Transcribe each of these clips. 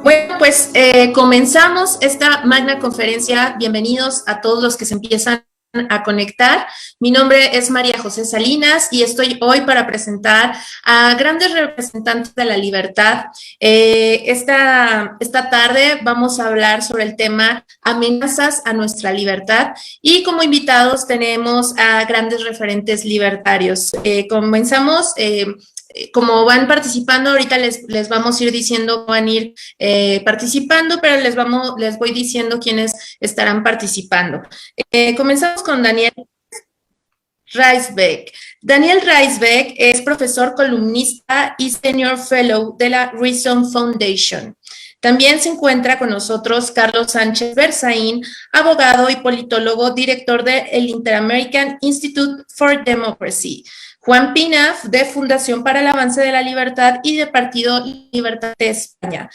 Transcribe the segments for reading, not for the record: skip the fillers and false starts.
Bueno, pues comenzamos esta magna conferencia. Bienvenidos a todos los que se empiezan a conectar. Mi nombre es María José Salinas y estoy hoy para presentar a grandes representantes de la libertad. Esta tarde vamos a hablar sobre el tema amenazas a nuestra libertad y como invitados tenemos a grandes referentes libertarios. Comenzamos. Como van participando, ahorita les vamos a ir diciendo, van a ir participando, pero les voy diciendo quiénes estarán participando. Comenzamos con Daniel Reisbeck. Daniel Reisbeck es profesor columnista y senior fellow de la Reason Foundation. También se encuentra con nosotros Carlos Sánchez Berzaín, abogado y politólogo, director del Inter-American Institute for Democracy. Juan Pinaf, de Fundación para el Avance de la Libertad y de Partido Libertad de España.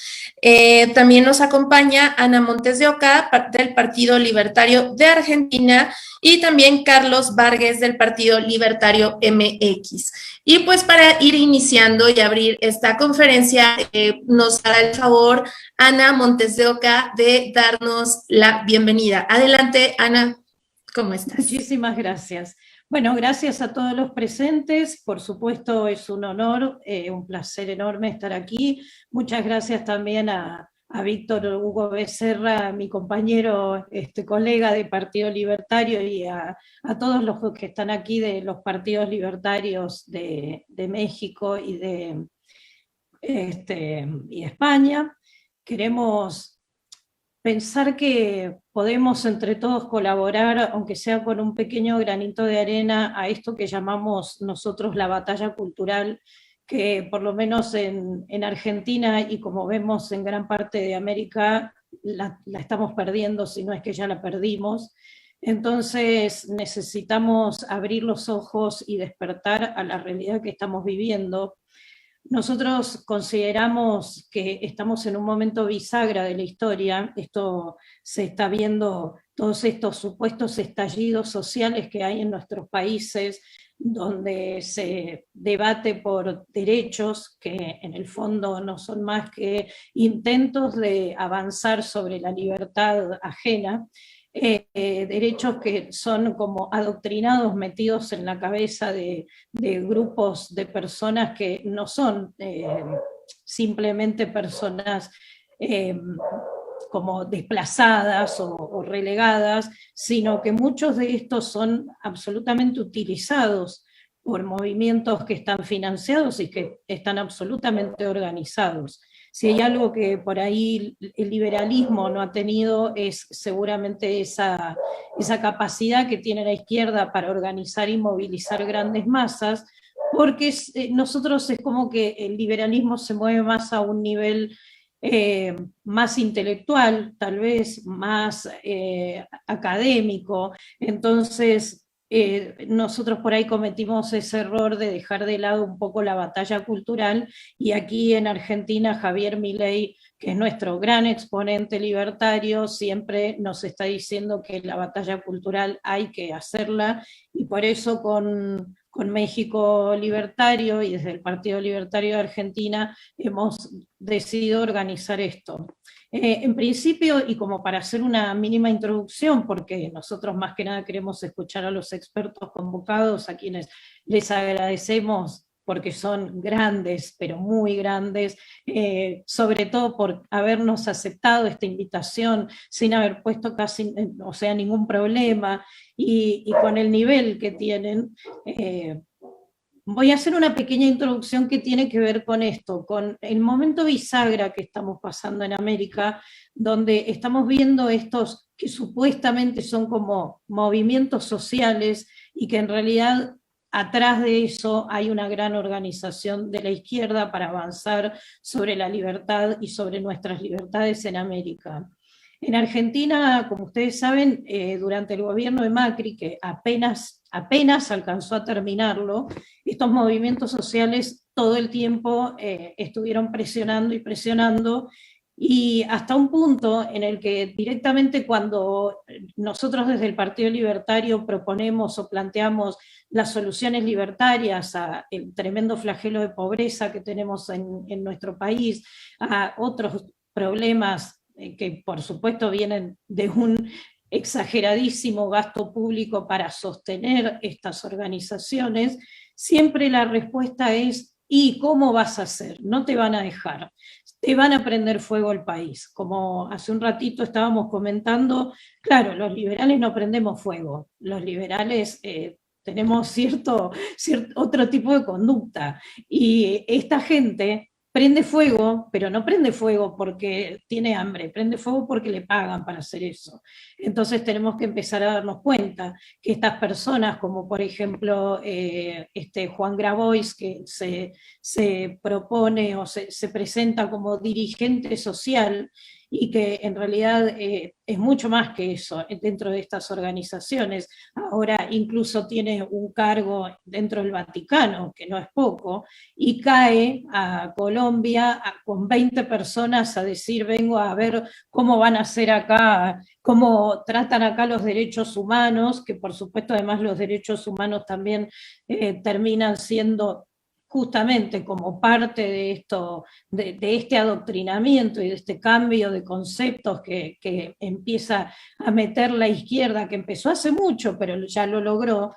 También nos acompaña Ana Montes de Oca, del Partido Libertario de Argentina, y también Carlos Vargas, del Partido Libertario MX. Y pues para ir iniciando y abrir esta conferencia, nos hará el favor Ana Montes de Oca de darnos la bienvenida. Adelante, Ana, ¿cómo estás? Muchísimas gracias. Bueno, gracias a todos los presentes, por supuesto es un honor, un placer enorme estar aquí. Muchas gracias también a Víctor Hugo Becerra, mi compañero, colega de Partido Libertario, y a todos los que están aquí de los partidos libertarios de México y de España. Queremos pensar que podemos entre todos colaborar, aunque sea con un pequeño granito de arena, a esto que llamamos nosotros la batalla cultural, que por lo menos en Argentina y como vemos en gran parte de América, la estamos perdiendo, si no es que ya la perdimos. Entonces necesitamos abrir los ojos y despertar a la realidad que estamos viviendo. Nosotros consideramos que estamos en un momento bisagra de la historia. Esto se está viendo, todos estos supuestos estallidos sociales que hay en nuestros países, donde se debate por derechos que en el fondo no son más que intentos de avanzar sobre la libertad ajena. Derechos que son como adoctrinados, metidos en la cabeza de grupos de personas que no son simplemente personas como desplazadas o relegadas, sino que muchos de estos son absolutamente utilizados por movimientos que están financiados y que están absolutamente organizados. Si hay algo que por ahí el liberalismo no ha tenido es seguramente esa capacidad que tiene la izquierda para organizar y movilizar grandes masas, porque nosotros es como que el liberalismo se mueve más a un nivel más intelectual, tal vez más académico. Entonces nosotros por ahí cometimos ese error de dejar de lado un poco la batalla cultural, y aquí en Argentina Javier Milei, que es nuestro gran exponente libertario, siempre nos está diciendo que la batalla cultural hay que hacerla, y por eso con México Libertario y desde el Partido Libertario de Argentina hemos decidido organizar esto. En principio, y como para hacer una mínima introducción, porque nosotros más que nada queremos escuchar a los expertos convocados, a quienes les agradecemos porque son grandes, pero muy grandes, sobre todo por habernos aceptado esta invitación sin haber puesto casi, o sea, ningún problema, y con el nivel que tienen. Voy a hacer una pequeña introducción que tiene que ver con esto, con el momento bisagra que estamos pasando en América, donde estamos viendo estos que supuestamente son como movimientos sociales y que en realidad atrás de eso hay una gran organización de la izquierda para avanzar sobre la libertad y sobre nuestras libertades en América. En Argentina, como ustedes saben, durante el gobierno de Macri, que apenas alcanzó a terminarlo, estos movimientos sociales todo el tiempo estuvieron presionando y presionando, y hasta un punto en el que directamente cuando nosotros desde el Partido Libertario proponemos o planteamos las soluciones libertarias al tremendo flagelo de pobreza que tenemos en nuestro país, a otros problemas que por supuesto vienen de un exageradísimo gasto público para sostener estas organizaciones, siempre la respuesta es: ¿y cómo vas a hacer? No te van a dejar, te van a prender fuego el país. Como hace un ratito estábamos comentando, claro, los liberales no prendemos fuego, los liberales tenemos otro tipo de conducta, y esta gente prende fuego, pero no prende fuego porque tiene hambre, prende fuego porque le pagan para hacer eso. Entonces tenemos que empezar a darnos cuenta que estas personas, como por ejemplo Juan Grabois, que se propone o se presenta como dirigente social, y que en realidad es mucho más que eso dentro de estas organizaciones. Ahora incluso tiene un cargo dentro del Vaticano, que no es poco, y cae a Colombia con 20 personas a decir: vengo a ver cómo van a hacer acá, cómo tratan acá los derechos humanos, que por supuesto además los derechos humanos también terminan siendo justamente como parte de esto, de este adoctrinamiento y de este cambio de conceptos que empieza a meter la izquierda, que empezó hace mucho, pero ya lo logró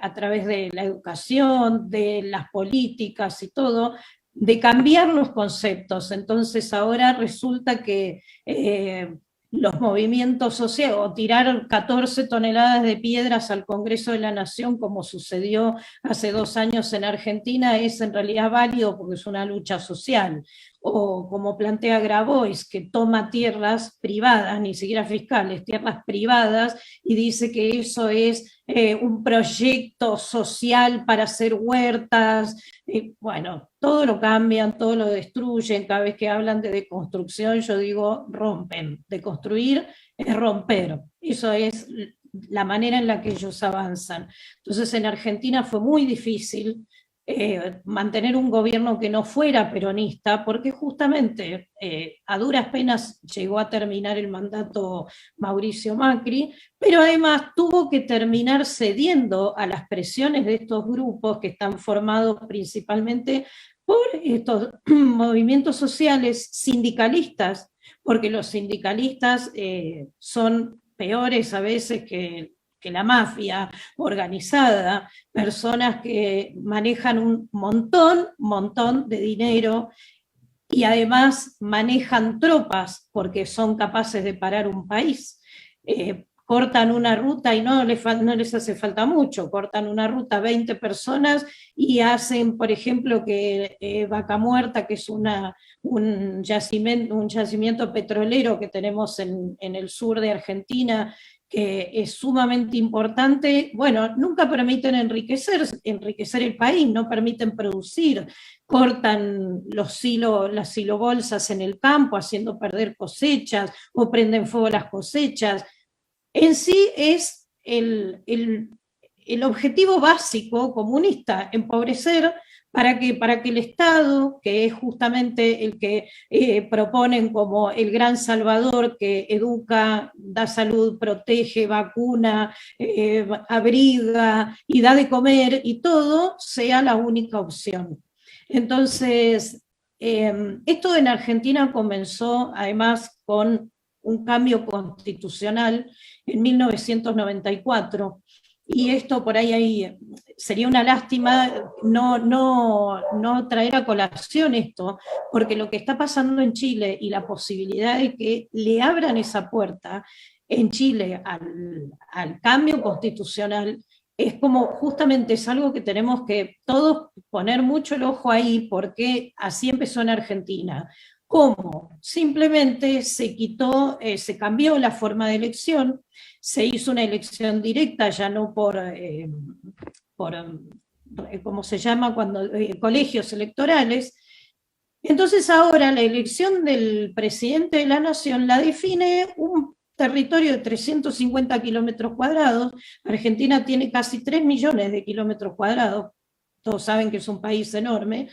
a través de la educación, de las políticas y todo, de cambiar los conceptos. Entonces ahora resulta que los movimientos sociales, o tirar 14 toneladas de piedras al Congreso de la Nación, como sucedió hace 2 años en Argentina, es en realidad válido porque es una lucha social. O como plantea Grabois, que toma tierras privadas, ni siquiera fiscales, tierras privadas, y dice que eso es un proyecto social para hacer huertas. Bueno, todo lo cambian, todo lo destruyen. Cada vez que hablan de deconstrucción, yo digo: rompen. Deconstruir es romper. Eso es la manera en la que ellos avanzan. Entonces en Argentina fue muy difícil mantener un gobierno que no fuera peronista, porque justamente a duras penas llegó a terminar el mandato Mauricio Macri, pero además tuvo que terminar cediendo a las presiones de estos grupos que están formados principalmente por estos movimientos sociales sindicalistas, porque los sindicalistas son peores a veces que la mafia organizada, personas que manejan un montón de dinero y además manejan tropas porque son capaces de parar un país. Cortan una ruta y no les hace falta mucho, cortan una ruta 20 personas y hacen, por ejemplo, que Vaca Muerta, que es un yacimiento petrolero que tenemos en el sur de Argentina, que es sumamente importante, bueno, nunca permiten enriquecer el país, no permiten producir, cortan las silobolsas en el campo, haciendo perder cosechas, o prenden fuego las cosechas. En sí es el objetivo básico comunista: empobrecer, para que el Estado, que es justamente el que proponen como el gran salvador, que educa, da salud, protege, vacuna, abriga y da de comer y todo, sea la única opción. Entonces, esto en Argentina comenzó además con un cambio constitucional en 1994, y esto por ahí sería una lástima no traer a colación esto, porque lo que está pasando en Chile y la posibilidad de que le abran esa puerta en Chile al cambio constitucional es como justamente es algo que tenemos que todos poner mucho el ojo ahí, porque así empezó en Argentina. ¿Cómo? Simplemente se cambió la forma de elección, se hizo una elección directa, ya no por ¿cómo se llama? Colegios electorales. Entonces ahora la elección del presidente de la nación la define un territorio de 350 kilómetros cuadrados. Argentina tiene casi 3 millones de kilómetros cuadrados, todos saben que es un país enorme,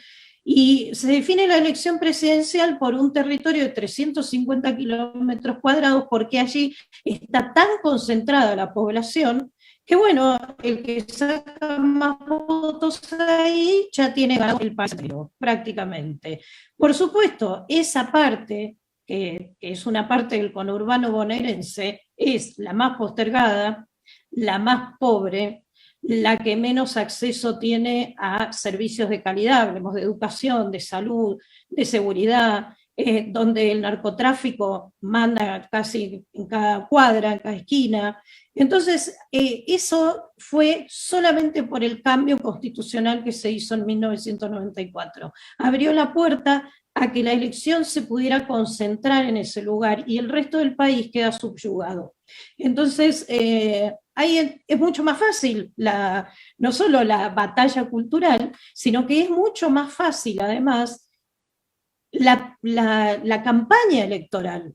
Y se define la elección presidencial por un territorio de 350 kilómetros cuadrados, porque allí está tan concentrada la población que, bueno, el que saca más votos ahí ya tiene ganado el país prácticamente. Por supuesto, esa parte, que es una parte del conurbano bonaerense, es la más postergada, la más pobre, la que menos acceso tiene a servicios de calidad, hablemos de educación, de salud, de seguridad, donde el narcotráfico manda casi en cada cuadra, en cada esquina. Entonces, eso fue solamente por el cambio constitucional que se hizo en 1994. Abrió la puerta a que la elección se pudiera concentrar en ese lugar y el resto del país queda subyugado. Entonces, ahí es mucho más fácil no solo la batalla cultural, sino que es mucho más fácil, además, la campaña electoral.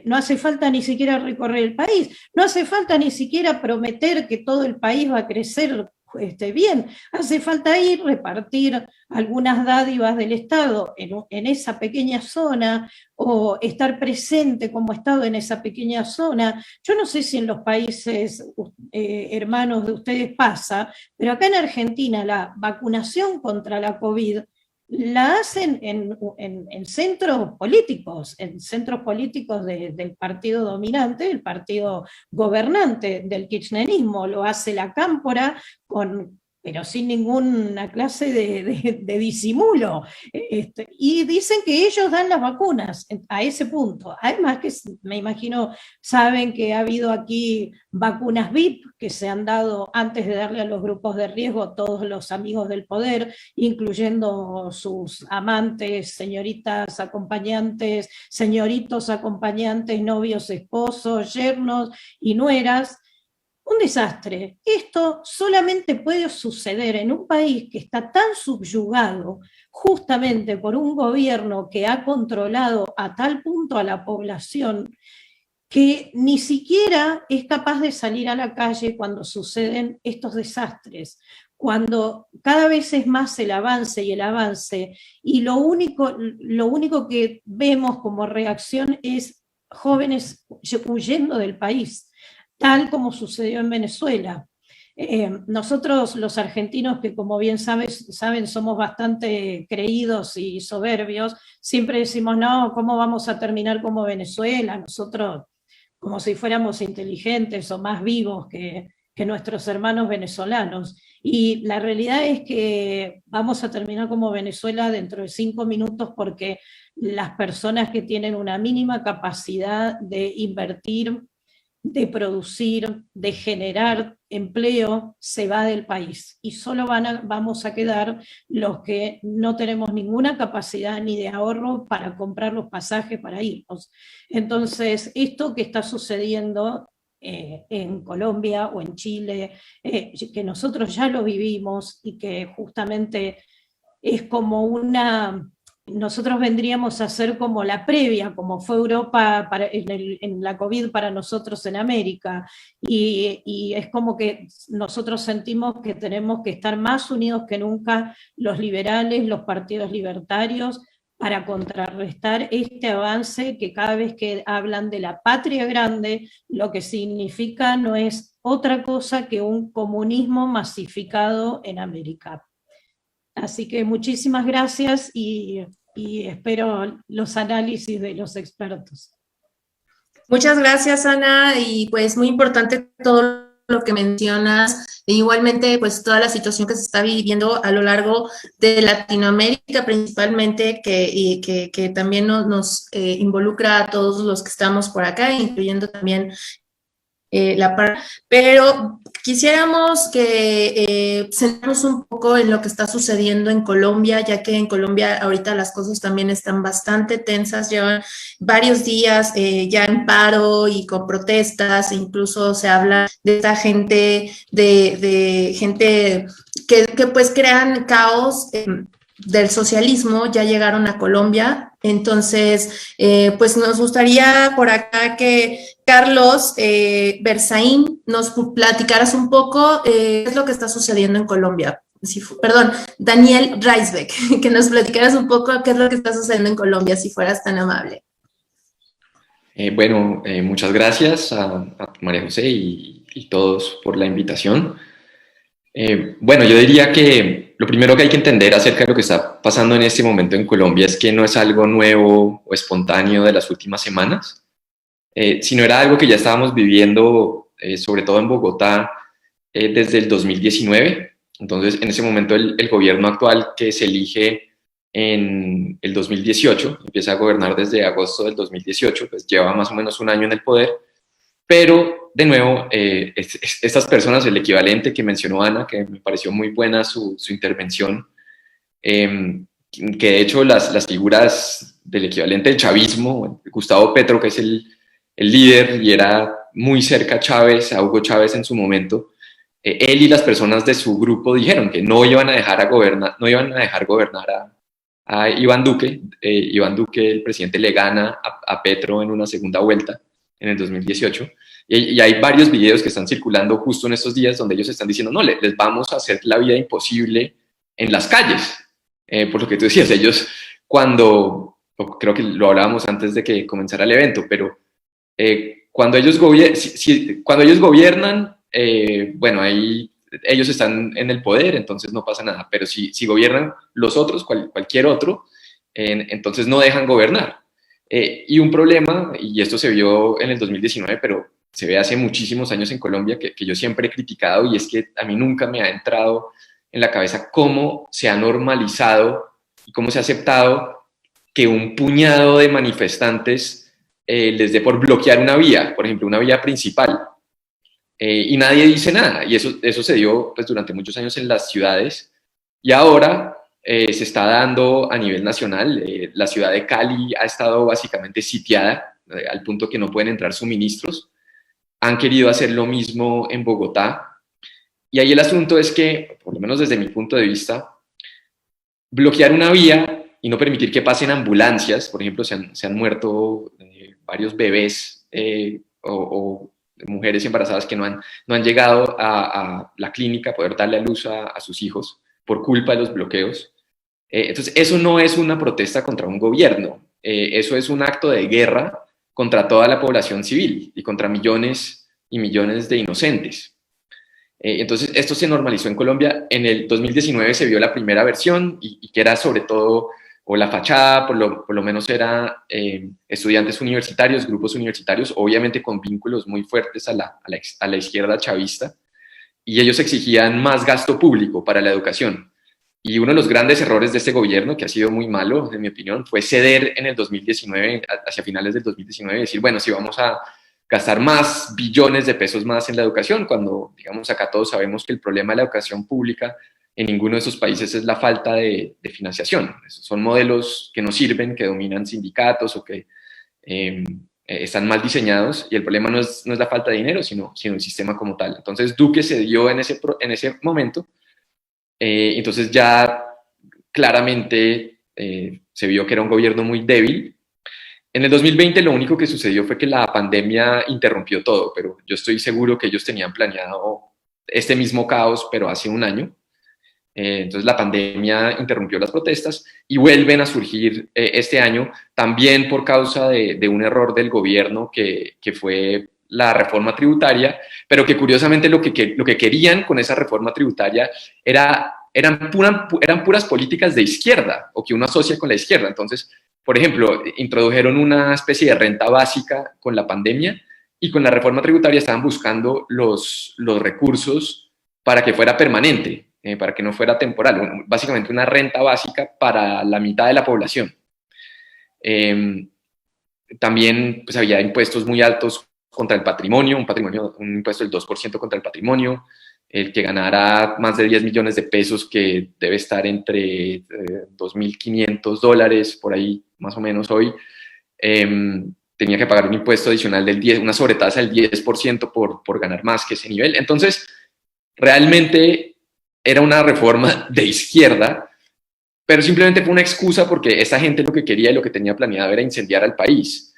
No hace falta ni siquiera recorrer el país, no hace falta ni siquiera prometer que todo el país va a crecer bien, hace falta ir, repartir algunas dádivas del Estado en esa pequeña zona, o estar presente como Estado en esa pequeña zona. Yo no sé si en los países hermanos de ustedes pasa, pero acá en Argentina la vacunación contra la COVID la hacen en centros políticos, del partido dominante, el partido gobernante del kirchnerismo. Lo hace la cámpora pero sin ninguna clase de disimulo. Y dicen que ellos dan las vacunas a ese punto. Además que me imagino, saben que ha habido aquí vacunas VIP que se han dado antes de darle a los grupos de riesgo, todos los amigos del poder, incluyendo sus amantes, señoritas acompañantes, señoritos acompañantes, novios, esposos, yernos y nueras. Un desastre. Esto solamente puede suceder en un país que está tan subyugado justamente por un gobierno que ha controlado a tal punto a la población que ni siquiera es capaz de salir a la calle cuando suceden estos desastres, cuando cada vez es más el avance, y lo único que vemos como reacción es jóvenes huyendo del país, tal como sucedió en Venezuela. Nosotros los argentinos, que como bien saben somos bastante creídos y soberbios, siempre decimos, no, ¿cómo vamos a terminar como Venezuela? Nosotros como si fuéramos inteligentes o más vivos que nuestros hermanos venezolanos. Y la realidad es que vamos a terminar como Venezuela dentro de 5 minutos, porque las personas que tienen una mínima capacidad de invertir, de producir, de generar empleo, se va del país, y solo vamos a quedar los que no tenemos ninguna capacidad ni de ahorro para comprar los pasajes para irnos. Entonces, esto que está sucediendo en Colombia o en Chile, que nosotros ya lo vivimos y que justamente es como nosotros vendríamos a ser como la previa, como fue Europa en la COVID para nosotros en América, y es como que nosotros sentimos que tenemos que estar más unidos que nunca, los liberales, los partidos libertarios, para contrarrestar este avance que cada vez que hablan de la patria grande, lo que significa no es otra cosa que un comunismo masificado en América. Así que muchísimas gracias y espero los análisis de los expertos. Muchas gracias, Ana, y pues muy importante todo lo que mencionas, e igualmente pues toda la situación que se está viviendo a lo largo de Latinoamérica principalmente, que también nos involucra a todos los que estamos por acá, incluyendo también pero quisiéramos que centrarnos un poco en lo que está sucediendo en Colombia, ya que en Colombia ahorita las cosas también están bastante tensas, llevan varios días ya en paro y con protestas, e incluso se habla de esta gente, de gente que pues crean caos del socialismo, ya llegaron a Colombia. Entonces, pues nos gustaría por acá que Carlos Berzaín nos platicaras un poco qué es lo que está sucediendo en Colombia perdón, Daniel Reisbeck, que nos platicaras un poco qué es lo que está sucediendo en Colombia, si fueras tan amable. Muchas gracias a María José y todos por la invitación. Yo diría que lo primero que hay que entender acerca de lo que está pasando en este momento en Colombia es que no es algo nuevo o espontáneo de las últimas semanas, sino era algo que ya estábamos viviendo, sobre todo en Bogotá, desde el 2019. Entonces, en ese momento el gobierno actual que se elige en el 2018, empieza a gobernar desde agosto del 2018, pues lleva más o menos un año en el poder, pero de nuevo, estas personas, el equivalente que mencionó Ana, que me pareció muy buena su intervención, que de hecho las figuras del equivalente del chavismo, Gustavo Petro, que es el líder y era muy cerca a Chávez, a Hugo Chávez en su momento, él y las personas de su grupo dijeron que no iban a dejar gobernar a Iván Duque. Iván Duque, el presidente, le gana a Petro en una segunda vuelta en el 2018. Y hay varios videos que están circulando justo en estos días donde ellos están diciendo, no, les vamos a hacer la vida imposible en las calles. Por lo que tú decías, ellos creo que lo hablábamos antes de que comenzara el evento, pero cuando ellos gobiernan, ahí ellos están en el poder, entonces no pasa nada, pero si gobiernan los otros, cualquier otro, entonces no dejan gobernar. Y un problema, y esto se vio en el 2019, pero se ve hace muchísimos años en Colombia, que yo siempre he criticado, y es que a mí nunca me ha entrado en la cabeza cómo se ha normalizado y cómo se ha aceptado que un puñado de manifestantes les dé por bloquear una vía, por ejemplo, una vía principal, y nadie dice nada. Y eso se dio pues, durante muchos años en las ciudades, y ahora se está dando a nivel nacional. La ciudad de Cali ha estado básicamente sitiada, al punto que no pueden entrar suministros. Han querido hacer lo mismo en Bogotá. Y ahí el asunto es que, por lo menos desde mi punto de vista, bloquear una vía y no permitir que pasen ambulancias, por ejemplo, se han muerto varios bebés o mujeres embarazadas que no han llegado a la clínica a poder darle a luz a sus hijos por culpa de los bloqueos. Entonces, eso no es una protesta contra un gobierno, eso es un acto de guerra contra toda la población civil y contra millones y millones de inocentes. Entonces, esto se normalizó en Colombia. En el 2019 se vio la primera versión y que era sobre todo, o la fachada, por lo menos era estudiantes universitarios, grupos universitarios, obviamente con vínculos muy fuertes a la izquierda chavista, y ellos exigían más gasto público para la educación. Y uno de los grandes errores de este gobierno, que ha sido muy malo, en mi opinión, fue ceder en el 2019, hacia finales del 2019, y decir, bueno, sí, vamos a gastar más billones de pesos más en la educación, cuando, digamos, acá todos sabemos que el problema de la educación pública en ninguno de esos países es la falta de financiación. Son modelos que no sirven, que dominan sindicatos o que están mal diseñados, y el problema no es la falta de dinero, sino el sistema como tal. Entonces, Duque se dio en ese momento. Entonces ya claramente se vio que era un gobierno muy débil. En el 2020 lo único que sucedió fue que la pandemia interrumpió todo, pero yo estoy seguro que ellos tenían planeado este mismo caos, pero hace un año. Entonces la pandemia interrumpió las protestas y vuelven a surgir este año, también por causa de un error del gobierno que fue la reforma tributaria, pero que curiosamente lo que querían con esa reforma tributaria eran puras políticas de izquierda, o que uno asocia con la izquierda. Entonces, por ejemplo, introdujeron una especie de renta básica con la pandemia, y con la reforma tributaria estaban buscando los recursos para que fuera permanente, para que no fuera temporal, básicamente una renta básica para la mitad de la población. También pues, había impuestos muy altos contra el patrimonio, un impuesto del 2% contra el patrimonio. El que ganara más de 10 millones de pesos, que debe estar entre $2.500 por ahí más o menos hoy, tenía que pagar un impuesto adicional una sobretasa del 10% por ganar más que ese nivel. Entonces, realmente era una reforma de izquierda, pero simplemente fue una excusa porque esta gente lo que quería y lo que tenía planeado era incendiar al país.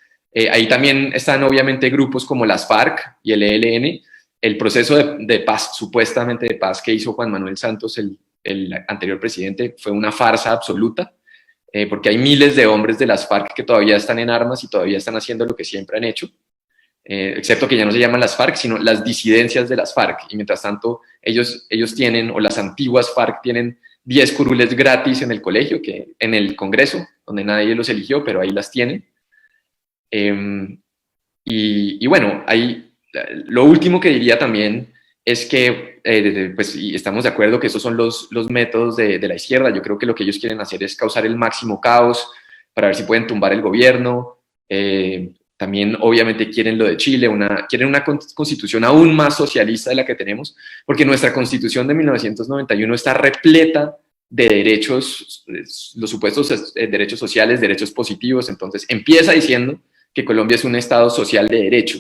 Ahí también están obviamente grupos como las FARC y el ELN. El proceso de paz, supuestamente de paz, que hizo Juan Manuel Santos, el el anterior presidente fue una farsa absoluta, porque hay miles de hombres de las FARC que todavía están en armas y todavía están haciendo lo que siempre han hecho, excepto que ya no se llaman las FARC, sino las disidencias de las FARC, y mientras tanto ellos tienen, o las antiguas FARC tienen 10 curules gratis en el colegio, en el Congreso, donde nadie los eligió, pero ahí las tienen. Y bueno, lo último que diría también es que, pues, y estamos de acuerdo que esos son los métodos de la izquierda. Yo creo que lo que ellos quieren hacer es causar el máximo caos para ver si pueden tumbar el gobierno. También, obviamente, quieren lo de Chile, quieren una constitución aún más socialista de la que tenemos, porque nuestra constitución de 1991 está repleta de derechos, los supuestos derechos sociales, derechos positivos. Entonces, empieza diciendo que Colombia es un Estado social de derecho.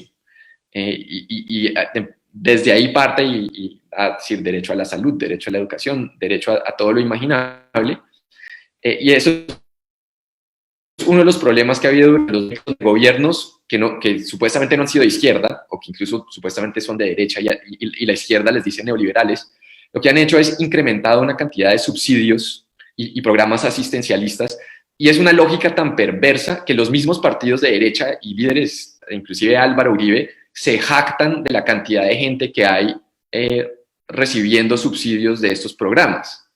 Desde ahí parte a decir derecho a la salud, derecho a la educación, derecho a todo lo imaginable. Y eso es uno de los problemas que ha habido en los gobiernos que supuestamente no han sido de izquierda, o que incluso supuestamente son de derecha, y la izquierda les dice neoliberales. Lo que han hecho es incrementado una cantidad de subsidios y programas asistencialistas, y es una lógica tan perversa que los mismos partidos de derecha y líderes, inclusive Álvaro Uribe, se jactan de la cantidad de gente que hay recibiendo subsidios de estos programas.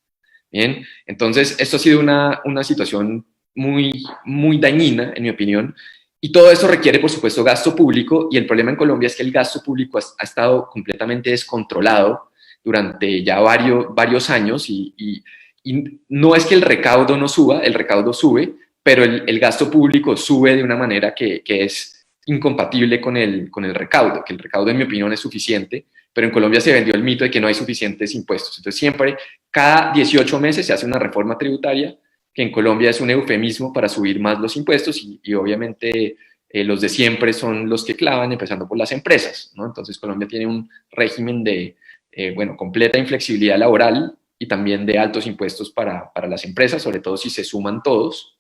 Bien, entonces esto ha sido una situación muy, muy dañina, en mi opinión, y todo eso requiere, por supuesto, gasto público, y el problema en Colombia es que el gasto público ha estado completamente descontrolado durante ya varios años, y no es que el recaudo no suba, el recaudo sube, pero el gasto público sube de una manera que es incompatible con el recaudo, que el recaudo, en mi opinión, es suficiente, pero en Colombia se vendió el mito de que no hay suficientes impuestos. Entonces siempre, cada 18 meses se hace una reforma tributaria, que en Colombia es un eufemismo para subir más los impuestos, y obviamente los de siempre son los que clavan, empezando por las empresas, ¿no? Entonces Colombia tiene un régimen de completa inflexibilidad laboral y también de altos impuestos para las empresas, sobre todo si se suman todos.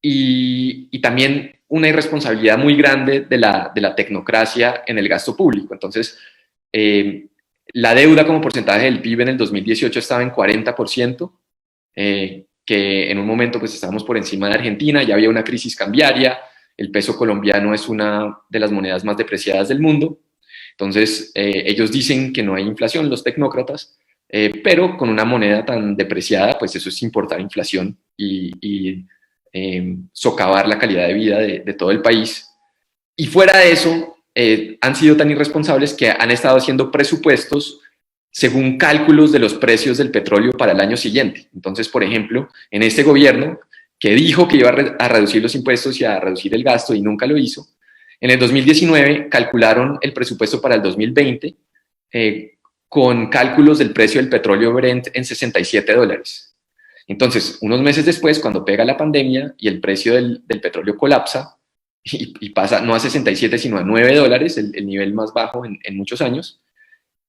Y también una irresponsabilidad muy grande de la tecnocracia en el gasto público. Entonces, la deuda como porcentaje del PIB en el 2018 estaba en 40%, que en un momento pues estábamos por encima de Argentina, ya había una crisis cambiaria, el peso colombiano es una de las monedas más depreciadas del mundo. Entonces, ellos dicen que no hay inflación, los tecnócratas, pero con una moneda tan depreciada, pues eso es importar inflación y socavar la calidad de vida de todo el país. Y fuera de eso, han sido tan irresponsables que han estado haciendo presupuestos según cálculos de los precios del petróleo para el año siguiente. Entonces, por ejemplo, en este gobierno, que dijo que iba a reducir los impuestos y a reducir el gasto y nunca lo hizo, en el 2019 calcularon el presupuesto para el 2020 con cálculos del precio del petróleo Brent en $67. Entonces, unos meses después, cuando pega la pandemia y el precio del petróleo colapsa y pasa no a 67, sino a $9, el nivel más bajo en muchos años,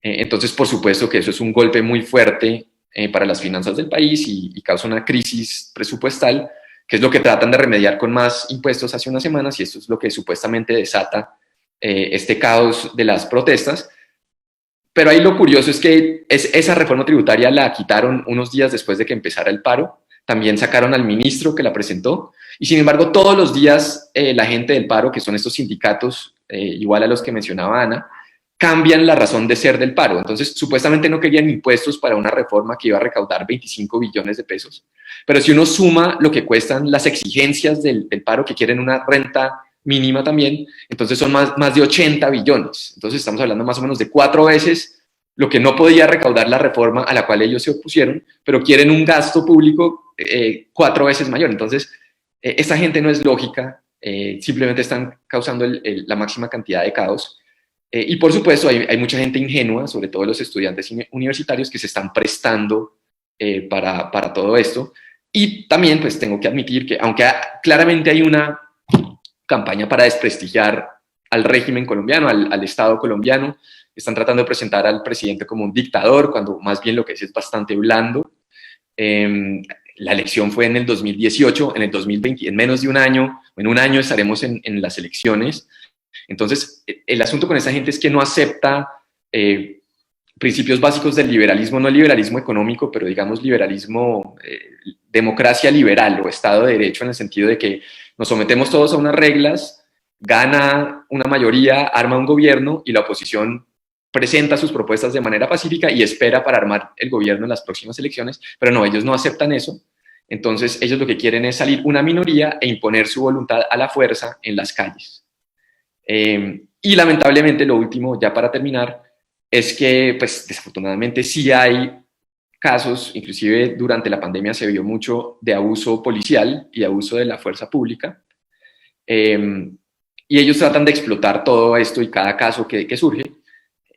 entonces, por supuesto que eso es un golpe muy fuerte para las finanzas del país y causa una crisis presupuestal, que es lo que tratan de remediar con más impuestos hace unas semanas, y esto es lo que supuestamente desata este caos de las protestas. Pero ahí lo curioso es que esa reforma tributaria la quitaron unos días después de que empezara el paro. También sacaron al ministro que la presentó, y sin embargo todos los días la gente del paro, que son estos sindicatos igual a los que mencionaba Ana, cambian la razón de ser del paro. Entonces, supuestamente no querían impuestos para una reforma que iba a recaudar 25 billones de pesos, pero si uno suma lo que cuestan las exigencias del paro, que quieren una renta mínima también, entonces son más de 80 billones. Entonces estamos hablando más o menos de 4 veces lo que no podía recaudar la reforma a la cual ellos se opusieron, pero quieren un gasto público 4 veces mayor. Entonces, esta gente no es lógica, simplemente están causando la máxima cantidad de caos. Y por supuesto hay mucha gente ingenua, sobre todo los estudiantes universitarios, que se están prestando para todo esto. Y también pues tengo que admitir que aunque claramente hay una campaña para desprestigiar al régimen colombiano, al Estado colombiano, están tratando de presentar al presidente como un dictador, cuando más bien lo que es bastante blando. La elección fue en el 2018, en el 2020, en menos de un año, en un año estaremos en las elecciones. Entonces, el asunto con esa gente es que no acepta principios básicos del liberalismo, no liberalismo económico, pero digamos liberalismo, democracia liberal o Estado de Derecho, en el sentido de que nos sometemos todos a unas reglas, gana una mayoría, arma un gobierno y la oposición presenta sus propuestas de manera pacífica y espera para armar el gobierno en las próximas elecciones, pero no, ellos no aceptan eso. Entonces ellos lo que quieren es salir una minoría e imponer su voluntad a la fuerza en las calles. Y lamentablemente lo último, ya para terminar, es que pues desafortunadamente sí hay casos, inclusive durante la pandemia se vio mucho de abuso policial y abuso de la fuerza pública, y ellos tratan de explotar todo esto y cada caso que surge.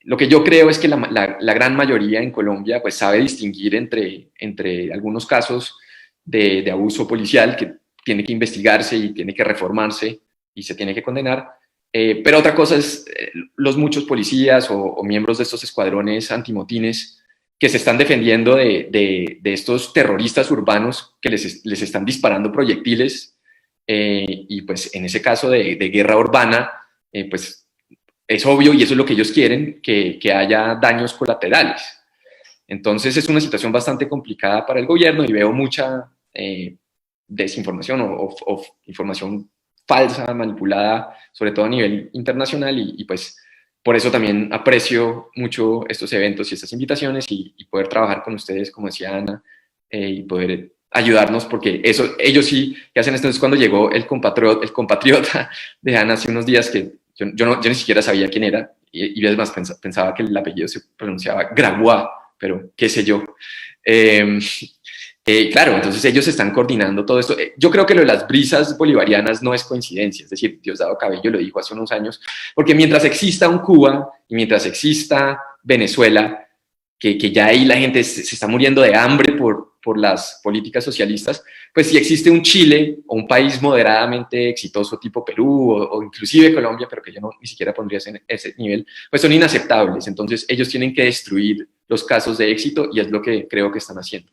Lo que yo creo es que la gran mayoría en Colombia pues sabe distinguir entre algunos casos de abuso policial que tiene que investigarse y tiene que reformarse y se tiene que condenar, pero otra cosa es los muchos policías o miembros de estos escuadrones antimotines que se están defendiendo de estos terroristas urbanos que les están disparando proyectiles, y pues en ese caso de guerra urbana, pues es obvio, y eso es lo que ellos quieren, que haya daños colaterales. Entonces es una situación bastante complicada para el gobierno y veo mucha desinformación o información falsa, manipulada, sobre todo a nivel internacional, y pues por eso también aprecio mucho estos eventos y estas invitaciones y poder trabajar con ustedes, como decía Ana, y poder ayudarnos, porque eso, ellos sí que hacen esto. Entonces, cuando llegó el compatriota de Ana hace unos días, que yo ni siquiera sabía quién era, y además pensaba que el apellido se pronunciaba Grabois, pero qué sé yo. Claro, entonces ellos están coordinando todo esto. Yo creo que lo de las brisas bolivarianas no es coincidencia, es decir, Diosdado Cabello lo dijo hace unos años, porque mientras exista un Cuba y mientras exista Venezuela, que ya ahí la gente se está muriendo de hambre por las políticas socialistas, pues si existe un Chile o un país moderadamente exitoso tipo Perú o inclusive Colombia, pero que yo ni siquiera pondría en ese nivel, pues son inaceptables. Entonces ellos tienen que destruir los casos de éxito y es lo que creo que están haciendo.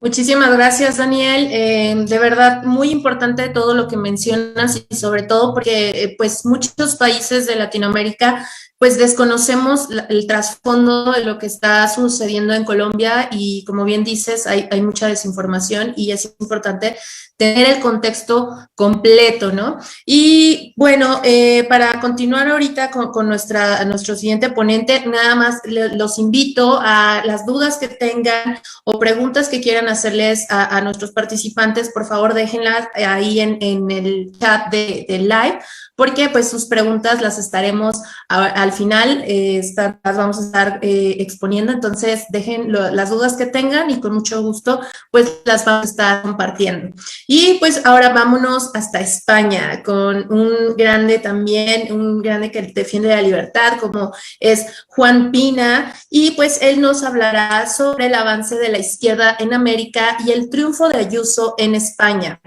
Muchísimas gracias, Daniel. De verdad, muy importante todo lo que mencionas y sobre todo porque pues muchos países de Latinoamérica pues desconocemos el trasfondo de lo que está sucediendo en Colombia y como bien dices, hay mucha desinformación y es importante tener el contexto completo, ¿no? Y bueno, para continuar ahorita con nuestro siguiente ponente, nada más los invito a las dudas que tengan o preguntas que quieran hacerles a nuestros participantes, por favor déjenlas ahí en el chat de live, porque pues sus preguntas las estaremos al final, las vamos a estar exponiendo, entonces dejen las dudas que tengan y con mucho gusto pues las vamos a estar compartiendo. Y pues ahora vámonos hasta España con un grande también, un grande que defiende la libertad como es Juan Pina, y pues él nos hablará sobre el avance de la izquierda en América y el triunfo de Ayuso en España.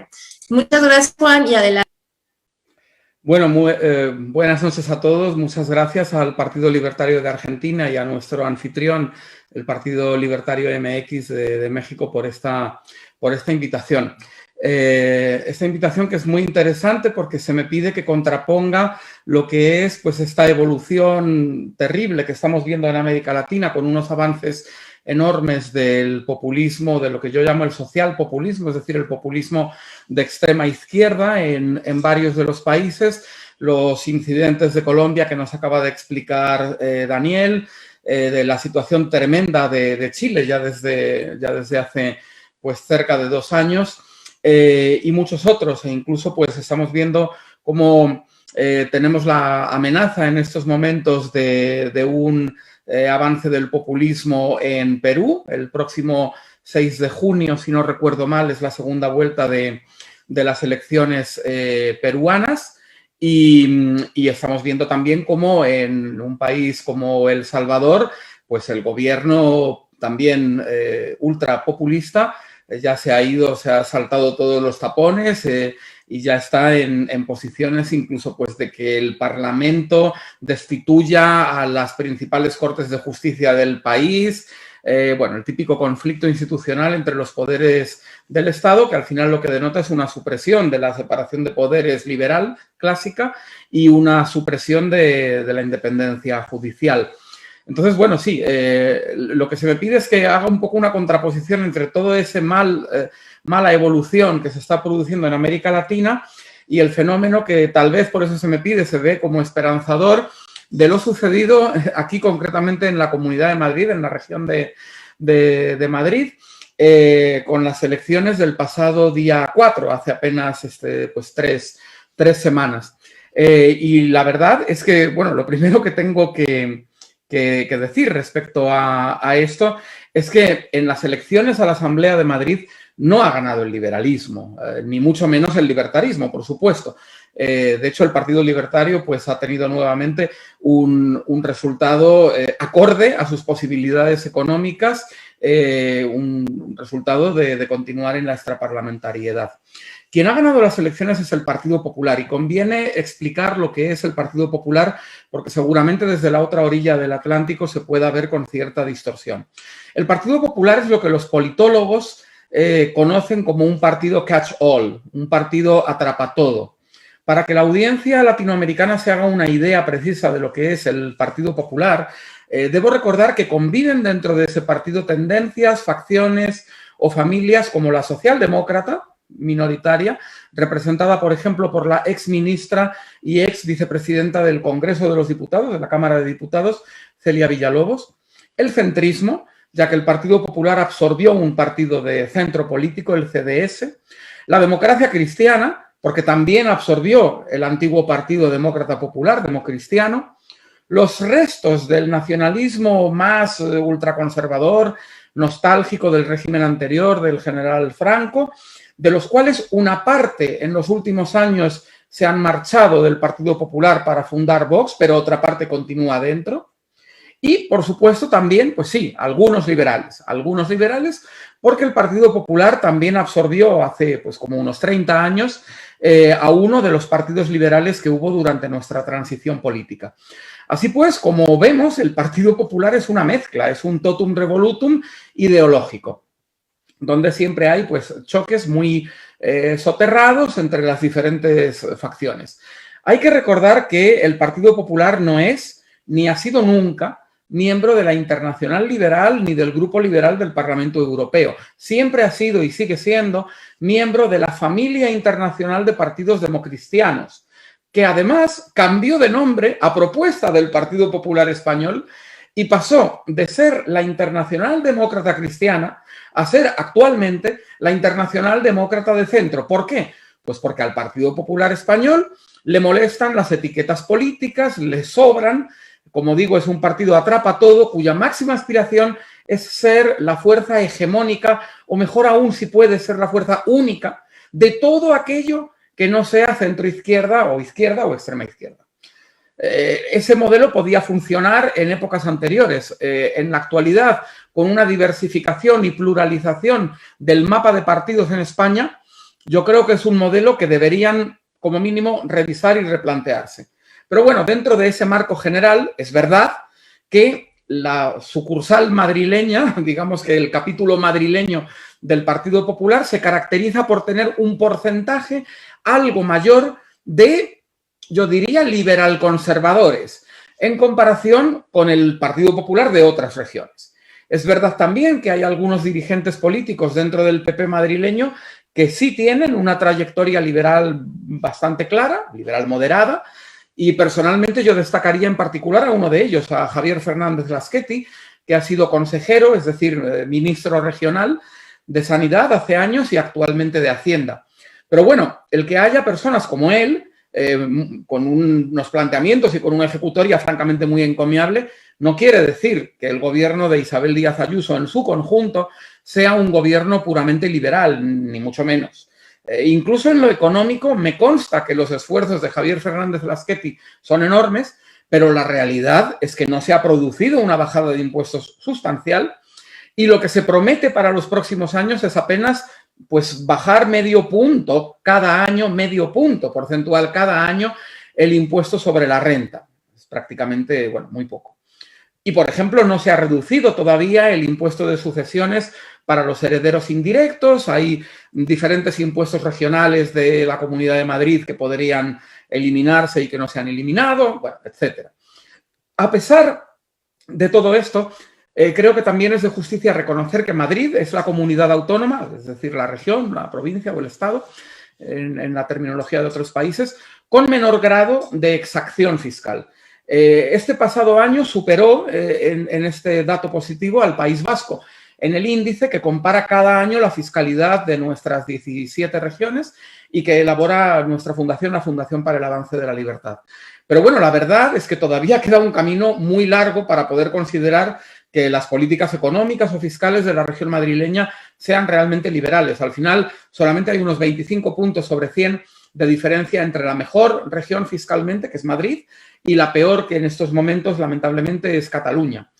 Muchas gracias, Juan, y adelante. Bueno, buenas noches a todos. Muchas gracias al Partido Libertario de Argentina y a nuestro anfitrión, el Partido Libertario MX de México, por esta invitación. Esta invitación que es muy interesante porque se me pide que contraponga lo que es pues esta evolución terrible que estamos viendo en América Latina con unos avances enormes del populismo, de lo que yo llamo el social populismo, es decir, el populismo de extrema izquierda en varios de los países, los incidentes de Colombia que nos acaba de explicar Daniel, de la situación tremenda de Chile ya desde hace pues cerca de 2 años, y muchos otros, e incluso pues estamos viendo cómo tenemos la amenaza en estos momentos de un avance del populismo en Perú. El próximo 6 de junio, si no recuerdo mal, es la segunda vuelta de las elecciones peruanas, y estamos viendo también cómo en un país como El Salvador, pues el gobierno también ultrapopulista ya se ha saltado todos los tapones, y ya está en posiciones incluso pues de que el Parlamento destituya a las principales cortes de justicia del país, bueno, el típico conflicto institucional entre los poderes del Estado, que al final lo que denota es una supresión de la separación de poderes liberal clásica y una supresión de la independencia judicial. Entonces, bueno, sí, lo que se me pide es que haga un poco una contraposición entre todo ese mala evolución que se está produciendo en América Latina y el fenómeno que tal vez, por eso se me pide, se ve como esperanzador de lo sucedido aquí concretamente en la Comunidad de Madrid, en la región de Madrid, con las elecciones del pasado día 4, hace apenas pues tres semanas. Y la verdad es que, bueno, lo primero que tengo que decir respecto a esto es que en las elecciones a la Asamblea de Madrid no ha ganado el liberalismo, ni mucho menos el libertarismo, por supuesto. De hecho, el Partido Libertario pues, ha tenido nuevamente un resultado acorde a sus posibilidades económicas, un resultado de continuar en la extraparlamentariedad. Quien ha ganado las elecciones es el Partido Popular y conviene explicar lo que es el Partido Popular porque seguramente desde la otra orilla del Atlántico se pueda ver con cierta distorsión. El Partido Popular es lo que los politólogos conocen como un partido catch-all, un partido atrapa-todo. Para que la audiencia latinoamericana se haga una idea precisa de lo que es el Partido Popular, debo recordar que conviven dentro de ese partido tendencias, facciones o familias como la socialdemócrata, minoritaria, representada, por ejemplo, por la ex ministra y ex vicepresidenta del Congreso de los Diputados, de la Cámara de Diputados, Celia Villalobos, el centrismo, ya que el Partido Popular absorbió un partido de centro político, el CDS, la democracia cristiana, porque también absorbió el antiguo Partido Demócrata Popular, democristiano, los restos del nacionalismo más ultraconservador, nostálgico del régimen anterior, del general Franco, de los cuales una parte en los últimos años se han marchado del Partido Popular para fundar Vox, pero otra parte continúa dentro. Y, por supuesto, también, pues sí, algunos liberales, porque el Partido Popular también absorbió hace pues como unos 30 años a uno de los partidos liberales que hubo durante nuestra transición política. Así pues, como vemos, el Partido Popular es una mezcla, es un totum revolutum ideológico, donde siempre hay pues, choques muy soterrados entre las diferentes facciones. Hay que recordar que el Partido Popular no es, ni ha sido nunca, miembro de la Internacional Liberal ni del Grupo Liberal del Parlamento Europeo. Siempre ha sido y sigue siendo miembro de la familia internacional de partidos democristianos, que además cambió de nombre a propuesta del Partido Popular Español y pasó de ser la Internacional Demócrata Cristiana a ser actualmente la Internacional Demócrata de Centro. ¿Por qué? Pues porque al Partido Popular Español le molestan las etiquetas políticas, le sobran. Como digo, es un partido atrapa todo, cuya máxima aspiración es ser la fuerza hegemónica, o mejor aún, si puede ser la fuerza única, de todo aquello que no sea centro-izquierda o extrema izquierda. Ese modelo podía funcionar en épocas anteriores. En la actualidad, con una diversificación y pluralización del mapa de partidos en España, yo creo que es un modelo que deberían, como mínimo, revisar y replantearse. Pero bueno, dentro de ese marco general, es verdad que la sucursal madrileña, digamos que el capítulo madrileño del Partido Popular se caracteriza por tener un porcentaje algo mayor de, yo diría, liberal conservadores, en comparación con el Partido Popular de otras regiones. Es verdad también que hay algunos dirigentes políticos dentro del PP madrileño que sí tienen una trayectoria liberal bastante clara, liberal moderada, y personalmente yo destacaría en particular a uno de ellos, a Javier Fernández Laschetti, que ha sido consejero, es decir, ministro regional de Sanidad hace años y actualmente de Hacienda. Pero bueno, el que haya personas como él, con unos planteamientos y con una ejecutoria francamente muy encomiable, no quiere decir que el gobierno de Isabel Díaz Ayuso en su conjunto sea un gobierno puramente liberal, ni mucho menos. Incluso en lo económico me consta que los esfuerzos de Javier Fernández Laschetti son enormes, pero la realidad es que no se ha producido una bajada de impuestos sustancial y lo que se promete para los próximos años es apenas pues, bajar medio punto cada año, medio punto porcentual cada año el impuesto sobre la renta. Es prácticamente, bueno, muy poco. Y, por ejemplo, no se ha reducido todavía el impuesto de sucesiones para los herederos indirectos. Hay diferentes impuestos regionales de la Comunidad de Madrid que podrían eliminarse y que no se han eliminado, bueno, etc. A pesar de todo esto, creo que también es de justicia reconocer que Madrid es la comunidad autónoma, es decir, la región, la provincia o el estado, en la terminología de otros países, con menor grado de exacción fiscal. Este pasado año superó en este dato positivo al País Vasco, en el índice que compara cada año la fiscalidad de nuestras 17 regiones y que elabora nuestra fundación, la Fundación para el Avance de la Libertad. Pero bueno, la verdad es que todavía queda un camino muy largo para poder considerar que las políticas económicas o fiscales de la región madrileña sean realmente liberales. Al final, solamente hay unos 25 puntos sobre 100 de diferencia entre la mejor región fiscalmente, que es Madrid, y la peor, que en estos momentos, lamentablemente, es Cataluña.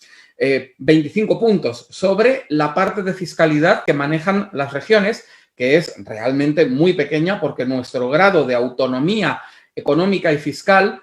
25 puntos sobre la parte de fiscalidad que manejan las regiones, que es realmente muy pequeña porque nuestro grado de autonomía económica y fiscal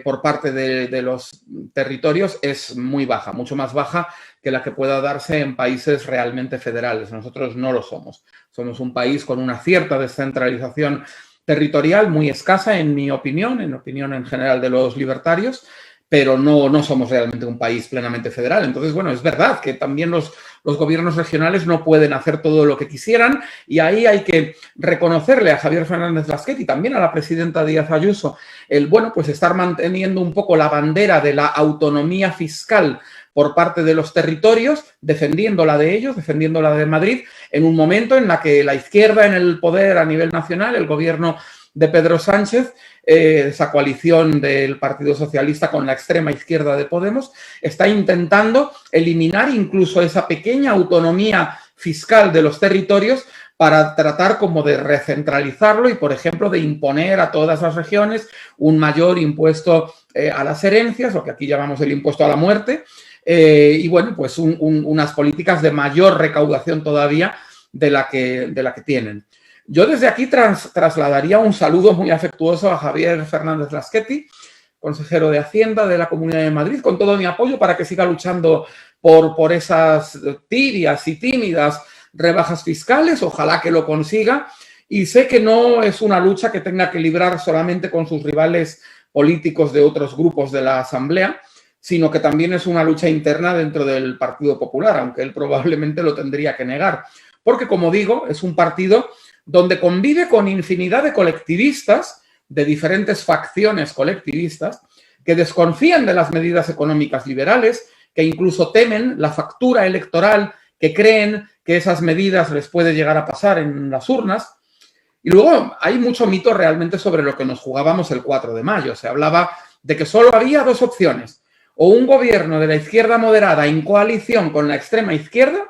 por parte de los territorios es muy baja, mucho más baja que la que pueda darse en países realmente federales. Nosotros no lo somos. Somos un país con una cierta descentralización territorial muy escasa, en mi opinión, en opinión en general de los libertarios, pero no somos realmente un país plenamente federal. Entonces, bueno, es verdad que también los gobiernos regionales no pueden hacer todo lo que quisieran y ahí hay que reconocerle a Javier Fernández Lasquet y también a la presidenta Díaz Ayuso el, bueno, pues estar manteniendo un poco la bandera de la autonomía fiscal por parte de los territorios, defendiéndola de ellos, defendiéndola de Madrid, en un momento en la que la izquierda en el poder a nivel nacional, el gobierno de Pedro Sánchez, esa coalición del Partido Socialista con la extrema izquierda de Podemos, está intentando eliminar incluso esa pequeña autonomía fiscal de los territorios para tratar como de recentralizarlo y, por ejemplo, de imponer a todas las regiones un mayor impuesto a las herencias, lo que aquí llamamos el impuesto a la muerte, y bueno, pues unas políticas de mayor recaudación todavía de la que tienen. Yo desde aquí trasladaría un saludo muy afectuoso a Javier Fernández Lasqueti, consejero de Hacienda de la Comunidad de Madrid, con todo mi apoyo para que siga luchando por esas tibias y tímidas rebajas fiscales. Ojalá que lo consiga. Y sé que no es una lucha que tenga que librar solamente con sus rivales políticos de otros grupos de la Asamblea, sino que también es una lucha interna dentro del Partido Popular, aunque él probablemente lo tendría que negar. Porque, como digo, es un partido donde convive con infinidad de colectivistas, de diferentes facciones colectivistas, que desconfían de las medidas económicas liberales, que incluso temen la factura electoral, que creen que esas medidas les puede llegar a pasar en las urnas. Y luego hay mucho mito realmente sobre lo que nos jugábamos el 4 de mayo. Se hablaba de que solo había dos opciones, o un gobierno de la izquierda moderada en coalición con la extrema izquierda,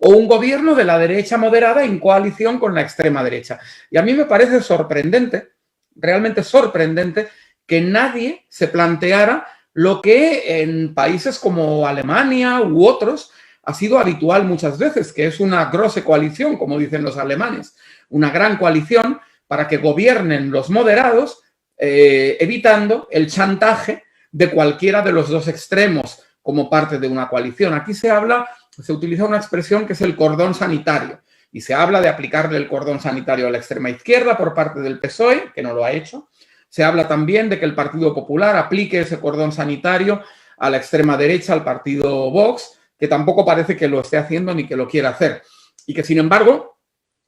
o un gobierno de la derecha moderada en coalición con la extrema derecha. Y a mí me parece sorprendente, realmente sorprendente, que nadie se planteara lo que en países como Alemania u otros ha sido habitual muchas veces, que es una große Koalition, como dicen los alemanes, una gran coalición para que gobiernen los moderados, evitando el chantaje de cualquiera de los dos extremos como parte de una coalición. Aquí se utiliza una expresión que es el cordón sanitario y se habla de aplicarle el cordón sanitario a la extrema izquierda por parte del PSOE, que no lo ha hecho. Se habla también de que el Partido Popular aplique ese cordón sanitario a la extrema derecha, al partido Vox, que tampoco parece que lo esté haciendo ni que lo quiera hacer. Y que, sin embargo,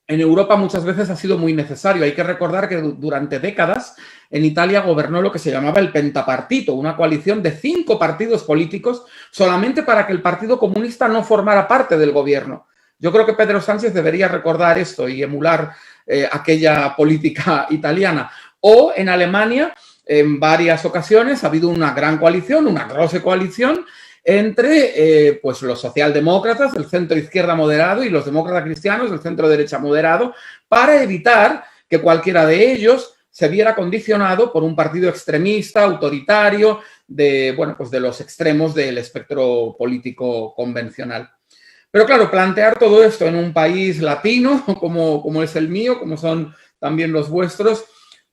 en Europa muchas veces ha sido muy necesario. Hay que recordar que durante décadas en Italia gobernó lo que se llamaba el pentapartito, una coalición de 5 partidos políticos solamente para que el Partido Comunista no formara parte del gobierno. Yo creo que Pedro Sánchez debería recordar esto y emular aquella política italiana. O en Alemania, en varias ocasiones, ha habido una gran coalición, una große Koalition, entre pues los socialdemócratas, el centro izquierda moderado, y los demócratas cristianos, el centro derecha moderado, para evitar que cualquiera de ellos se viera condicionado por un partido extremista, autoritario, pues de los extremos del espectro político convencional. Pero claro, plantear todo esto en un país latino, como es el mío, como son también los vuestros,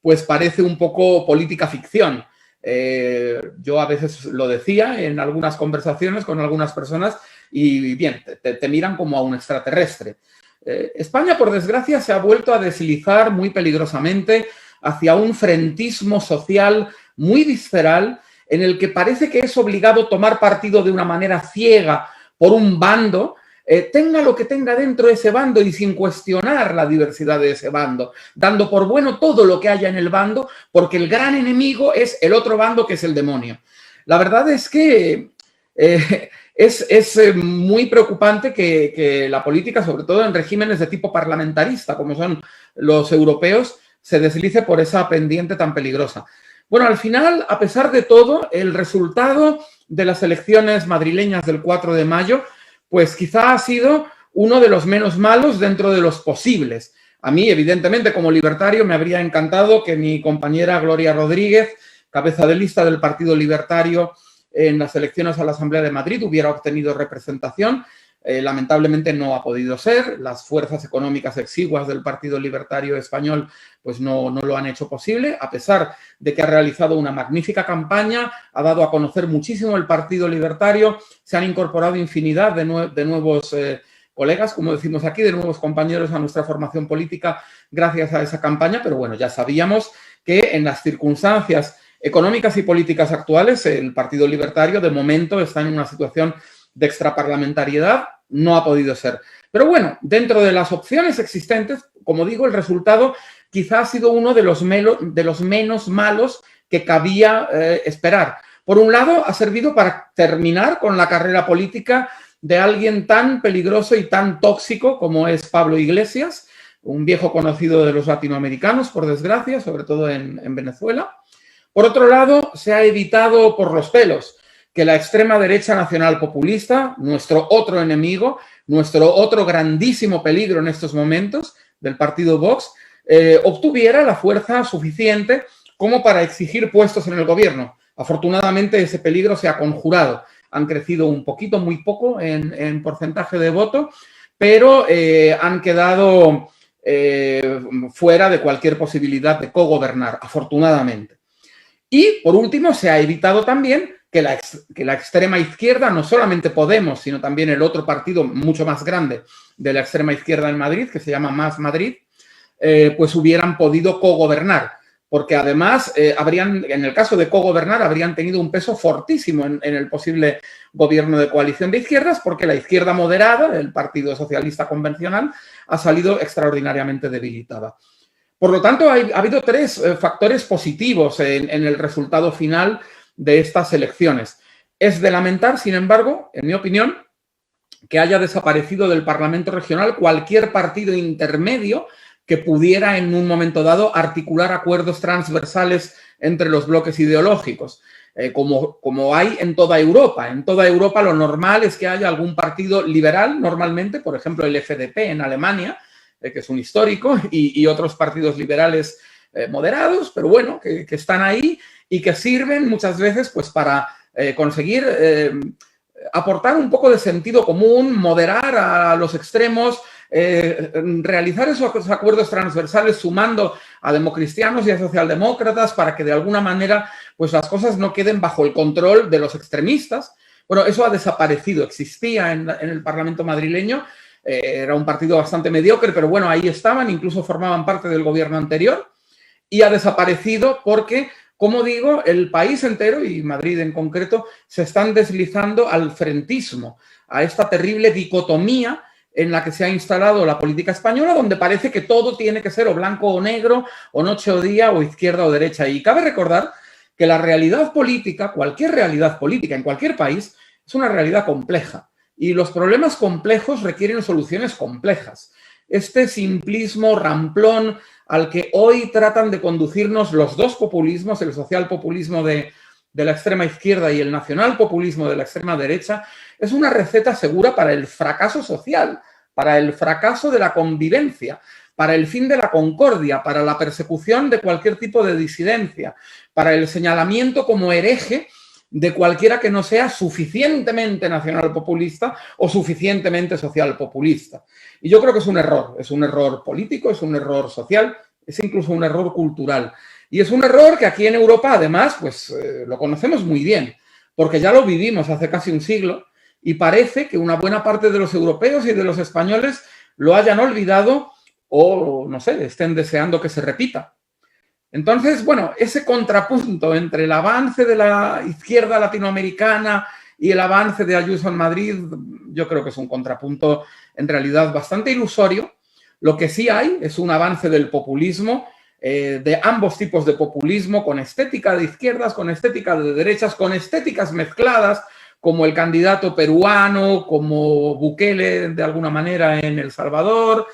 pues parece un poco política ficción. Yo a veces lo decía en algunas conversaciones con algunas personas y bien, te miran como a un extraterrestre. España, por desgracia, se ha vuelto a deslizar muy peligrosamente hacia un frentismo social muy visceral en el que parece que es obligado tomar partido de una manera ciega por un bando, tenga lo que tenga dentro de ese bando y sin cuestionar la diversidad de ese bando, dando por bueno todo lo que haya en el bando, porque el gran enemigo es el otro bando, que es el demonio. La verdad es que es muy preocupante que la política, sobre todo en regímenes de tipo parlamentarista, como son los europeos, se deslice por esa pendiente tan peligrosa. Bueno, al final, a pesar de todo, el resultado de las elecciones madrileñas del 4 de mayo, pues quizá ha sido uno de los menos malos dentro de los posibles. A mí, evidentemente, como libertario, me habría encantado que mi compañera Gloria Rodríguez, cabeza de lista del Partido Libertario en las elecciones a la Asamblea de Madrid, hubiera obtenido representación. Lamentablemente no ha podido ser. Las fuerzas económicas exiguas del Partido Libertario Español pues no lo han hecho posible, a pesar de que ha realizado una magnífica campaña, ha dado a conocer muchísimo el Partido Libertario, se han incorporado infinidad de nuevos colegas, como decimos aquí, de nuevos compañeros a nuestra formación política gracias a esa campaña, pero bueno, ya sabíamos que en las circunstancias económicas y políticas actuales el Partido Libertario de momento está en una situación de extraparlamentariedad, no ha podido ser. Pero bueno, dentro de las opciones existentes, como digo, el resultado quizá ha sido uno de los menos malos que cabía esperar. Por un lado, ha servido para terminar con la carrera política de alguien tan peligroso y tan tóxico como es Pablo Iglesias, un viejo conocido de los latinoamericanos, por desgracia, sobre todo en Venezuela. Por otro lado, se ha evitado por los pelos que la extrema derecha nacional populista, nuestro otro enemigo, nuestro otro grandísimo peligro en estos momentos del partido Vox, obtuviera la fuerza suficiente como para exigir puestos en el gobierno. Afortunadamente ese peligro se ha conjurado. Han crecido un poquito, muy poco en porcentaje de voto, pero han quedado fuera de cualquier posibilidad de cogobernar, afortunadamente. Y, por último, se ha evitado también que la extrema izquierda, no solamente Podemos, sino también el otro partido mucho más grande de la extrema izquierda en Madrid, que se llama Más Madrid, pues hubieran podido cogobernar. Porque además, en el caso de cogobernar, habrían tenido un peso fortísimo en el posible gobierno de coalición de izquierdas, porque la izquierda moderada, el Partido Socialista convencional, ha salido extraordinariamente debilitada. Por lo tanto, ha habido tres factores positivos en el resultado final de estas elecciones. Es de lamentar, sin embargo, en mi opinión, que haya desaparecido del Parlamento regional cualquier partido intermedio que pudiera en un momento dado articular acuerdos transversales entre los bloques ideológicos, como hay en toda Europa. En toda Europa lo normal es que haya algún partido liberal, normalmente, por ejemplo el FDP en Alemania, que es un histórico, y otros partidos liberales moderados, pero bueno, que están ahí y que sirven muchas veces pues para conseguir aportar un poco de sentido común, moderar a los extremos, realizar esos acuerdos transversales sumando a democristianos y a socialdemócratas para que de alguna manera pues las cosas no queden bajo el control de los extremistas. Bueno, eso ha desaparecido, existía en el Parlamento madrileño, era un partido bastante mediocre, pero bueno, ahí estaban, incluso formaban parte del gobierno anterior, y ha desaparecido porque, como digo, el país entero, y Madrid en concreto, se están deslizando al frentismo, a esta terrible dicotomía en la que se ha instalado la política española, donde parece que todo tiene que ser o blanco o negro, o noche o día, o izquierda o derecha. Y cabe recordar que la realidad política, cualquier realidad política en cualquier país, es una realidad compleja. Y los problemas complejos requieren soluciones complejas. Este simplismo ramplón al que hoy tratan de conducirnos los dos populismos, el socialpopulismo de la extrema izquierda y el nacionalpopulismo de la extrema derecha, es una receta segura para el fracaso social, para el fracaso de la convivencia, para el fin de la concordia, para la persecución de cualquier tipo de disidencia, para el señalamiento como hereje de cualquiera que no sea suficientemente nacionalpopulista o suficientemente socialpopulista. Y yo creo que es un error político, es un error social, es incluso un error cultural. Y es un error que aquí en Europa, además, pues lo conocemos muy bien, porque ya lo vivimos hace casi un siglo y parece que una buena parte de los europeos y de los españoles lo hayan olvidado o, no sé, estén deseando que se repita. Entonces, bueno, ese contrapunto entre el avance de la izquierda latinoamericana y el avance de Ayuso en Madrid, yo creo que es un contrapunto en realidad bastante ilusorio. Lo que sí hay es un avance del populismo, de ambos tipos de populismo, con estética de izquierdas, con estética de derechas, con estéticas mezcladas, como el candidato peruano, como Bukele de alguna manera en El Salvador.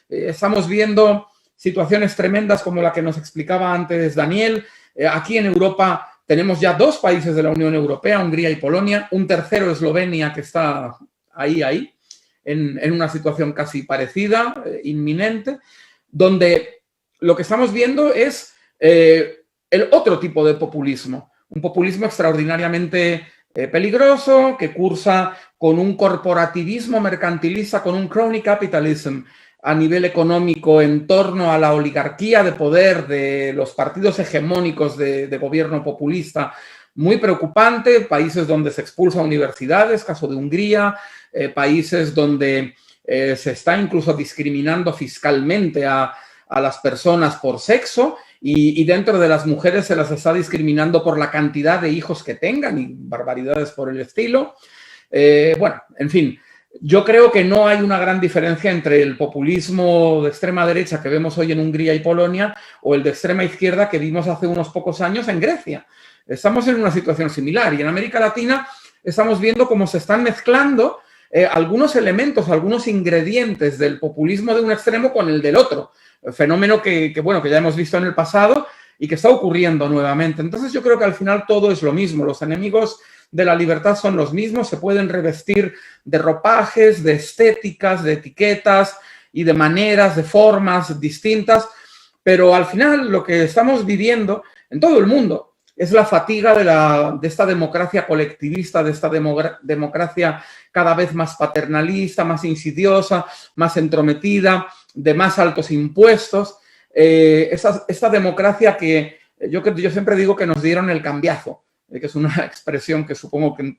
Estamos viendo situaciones tremendas como la que nos explicaba antes Daniel. Aquí en Europa tenemos ya 2 países de la Unión Europea, Hungría y Polonia, un tercero, Eslovenia, que está ahí, en una situación casi parecida, inminente, donde lo que estamos viendo es el otro tipo de populismo, un populismo extraordinariamente peligroso, que cursa con un corporativismo mercantilista, con un crony capitalism a nivel económico en torno a la oligarquía de poder de los partidos hegemónicos de gobierno populista, muy preocupante, países donde se expulsa universidades, caso de Hungría, países donde se está incluso discriminando fiscalmente a las personas por sexo y dentro de las mujeres se las está discriminando por la cantidad de hijos que tengan y barbaridades por el estilo. Bueno, en fin, yo creo que no hay una gran diferencia entre el populismo de extrema derecha que vemos hoy en Hungría y Polonia o el de extrema izquierda que vimos hace unos pocos años en Grecia. Estamos en una situación similar y en América Latina estamos viendo cómo se están mezclando algunos elementos, algunos ingredientes del populismo de un extremo con el del otro. Fenómeno que ya hemos visto en el pasado y que está ocurriendo nuevamente. Entonces yo creo que al final todo es lo mismo. Los enemigos de la libertad son los mismos, se pueden revestir de ropajes, de estéticas, de etiquetas y de maneras, de formas distintas, pero al final lo que estamos viviendo en todo el mundo es la fatiga de esta democracia colectivista, de esta democracia cada vez más paternalista, más insidiosa, más entrometida, de más altos impuestos. Esta democracia que yo siempre digo que nos dieron el cambiazo, que es una expresión que supongo que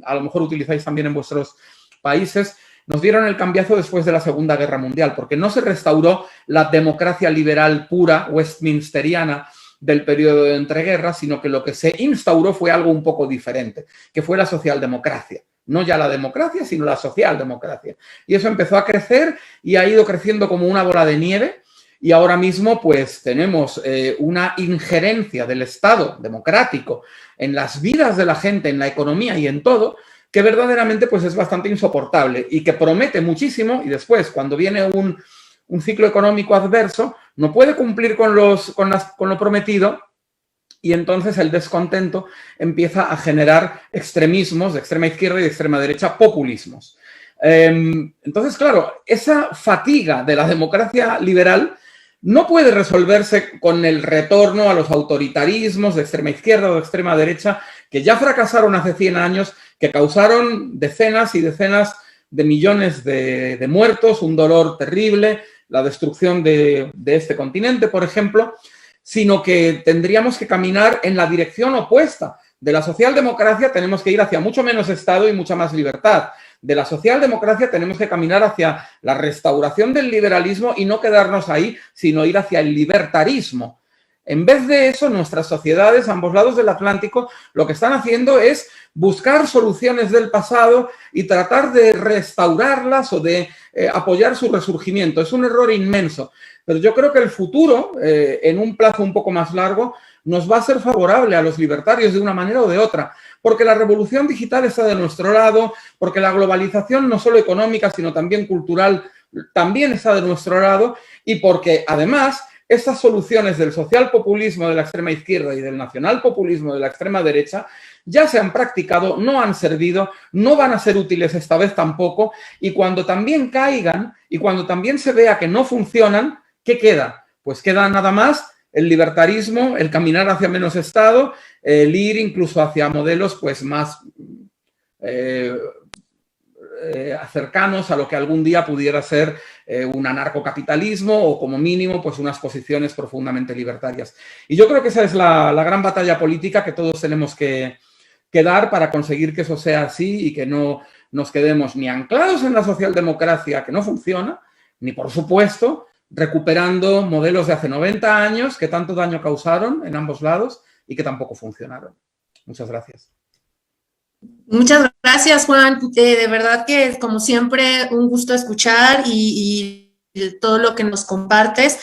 a lo mejor utilizáis también en vuestros países. Nos dieron el cambiazo después de la Segunda Guerra Mundial, porque no se restauró la democracia liberal pura, westminsteriana, del periodo de entreguerras, sino que lo que se instauró fue algo un poco diferente, que fue la socialdemocracia. No ya la democracia, sino la socialdemocracia. Y eso empezó a crecer y ha ido creciendo como una bola de nieve y ahora mismo pues tenemos una injerencia del Estado democrático en las vidas de la gente, en la economía y en todo, que verdaderamente pues es bastante insoportable y que promete muchísimo y después cuando viene un ciclo económico adverso, no puede cumplir con lo prometido y entonces el descontento empieza a generar extremismos de extrema izquierda y de extrema derecha, populismos. Entonces, claro, esa fatiga de la democracia liberal no puede resolverse con el retorno a los autoritarismos de extrema izquierda o de extrema derecha que ya fracasaron hace 100 años, que causaron decenas y decenas de millones de muertos, un dolor terrible, la destrucción de este continente, por ejemplo, sino que tendríamos que caminar en la dirección opuesta. De la socialdemocracia tenemos que ir hacia mucho menos Estado y mucha más libertad. De la socialdemocracia tenemos que caminar hacia la restauración del liberalismo y no quedarnos ahí, sino ir hacia el libertarismo. En vez de eso, nuestras sociedades, a ambos lados del Atlántico, lo que están haciendo es buscar soluciones del pasado y tratar de restaurarlas o de apoyar su resurgimiento. Es un error inmenso, pero yo creo que el futuro, en un plazo un poco más largo, nos va a ser favorable a los libertarios de una manera o de otra, porque la revolución digital está de nuestro lado, porque la globalización no solo económica, sino también cultural, también está de nuestro lado, y porque además estas soluciones del socialpopulismo de la extrema izquierda y del nacionalpopulismo de la extrema derecha ya se han practicado, no han servido, no van a ser útiles esta vez tampoco, y cuando también caigan y cuando también se vea que no funcionan, ¿qué queda? Pues queda nada más el libertarismo, el caminar hacia menos Estado, el ir incluso hacia modelos pues más cercanos a lo que algún día pudiera ser un anarcocapitalismo o como mínimo pues unas posiciones profundamente libertarias. Y yo creo que esa es la gran batalla política que todos tenemos que dar para conseguir que eso sea así y que no nos quedemos ni anclados en la socialdemocracia que no funciona, ni por supuesto recuperando modelos de hace 90 años que tanto daño causaron en ambos lados y que tampoco funcionaron. Muchas gracias. Muchas gracias, Juan. De verdad que, como siempre, un gusto escuchar y todo lo que nos compartes.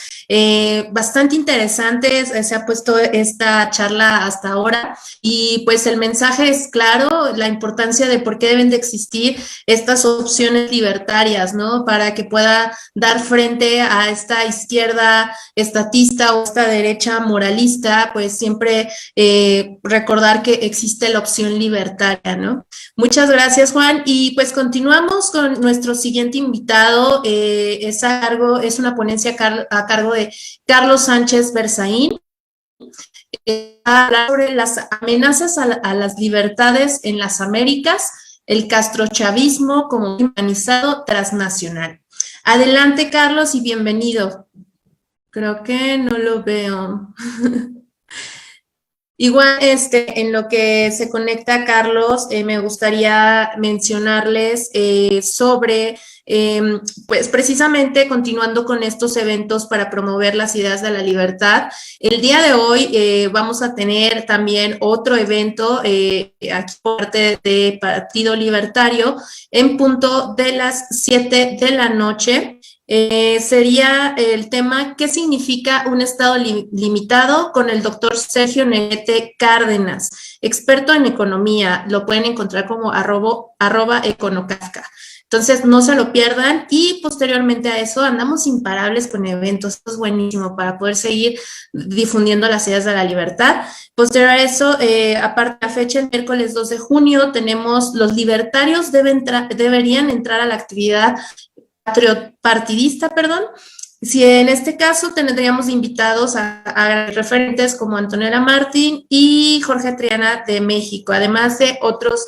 Bastante interesante se ha puesto esta charla hasta ahora y pues el mensaje es claro, la importancia de por qué deben de existir estas opciones libertarias, ¿no? Para que pueda dar frente a esta izquierda estatista o esta derecha moralista, pues siempre recordar que existe la opción libertaria, ¿no? Muchas gracias, Juan. Y pues continuamos con nuestro siguiente invitado. Es una ponencia a cargo de Carlos Sánchez Berzaín. Hablar sobre las amenazas a las libertades en las Américas, el castrochavismo como organizado transnacional. Adelante, Carlos, y bienvenido. Creo que no lo veo. Igual, en lo que se conecta Carlos, me gustaría mencionarles sobre, pues precisamente continuando con estos eventos para promover las ideas de la libertad. El día de hoy vamos a tener también otro evento aquí por parte de Partido Libertario en punto de las 7 de la noche. Sería el tema ¿qué significa un Estado limitado? Con el doctor Sergio Negrete Cárdenas, experto en economía. Lo pueden encontrar como @econocafka. Entonces, no se lo pierdan y posteriormente a eso andamos imparables con eventos. Esto es buenísimo para poder seguir difundiendo las ideas de la libertad. Posterior a eso, aparte de la fecha, el miércoles 2 de junio, tenemos los libertarios deberían entrar a la actividad partidista, si en este caso tendríamos invitados a referentes como Antonella Martín y Jorge Triana de México, además de otros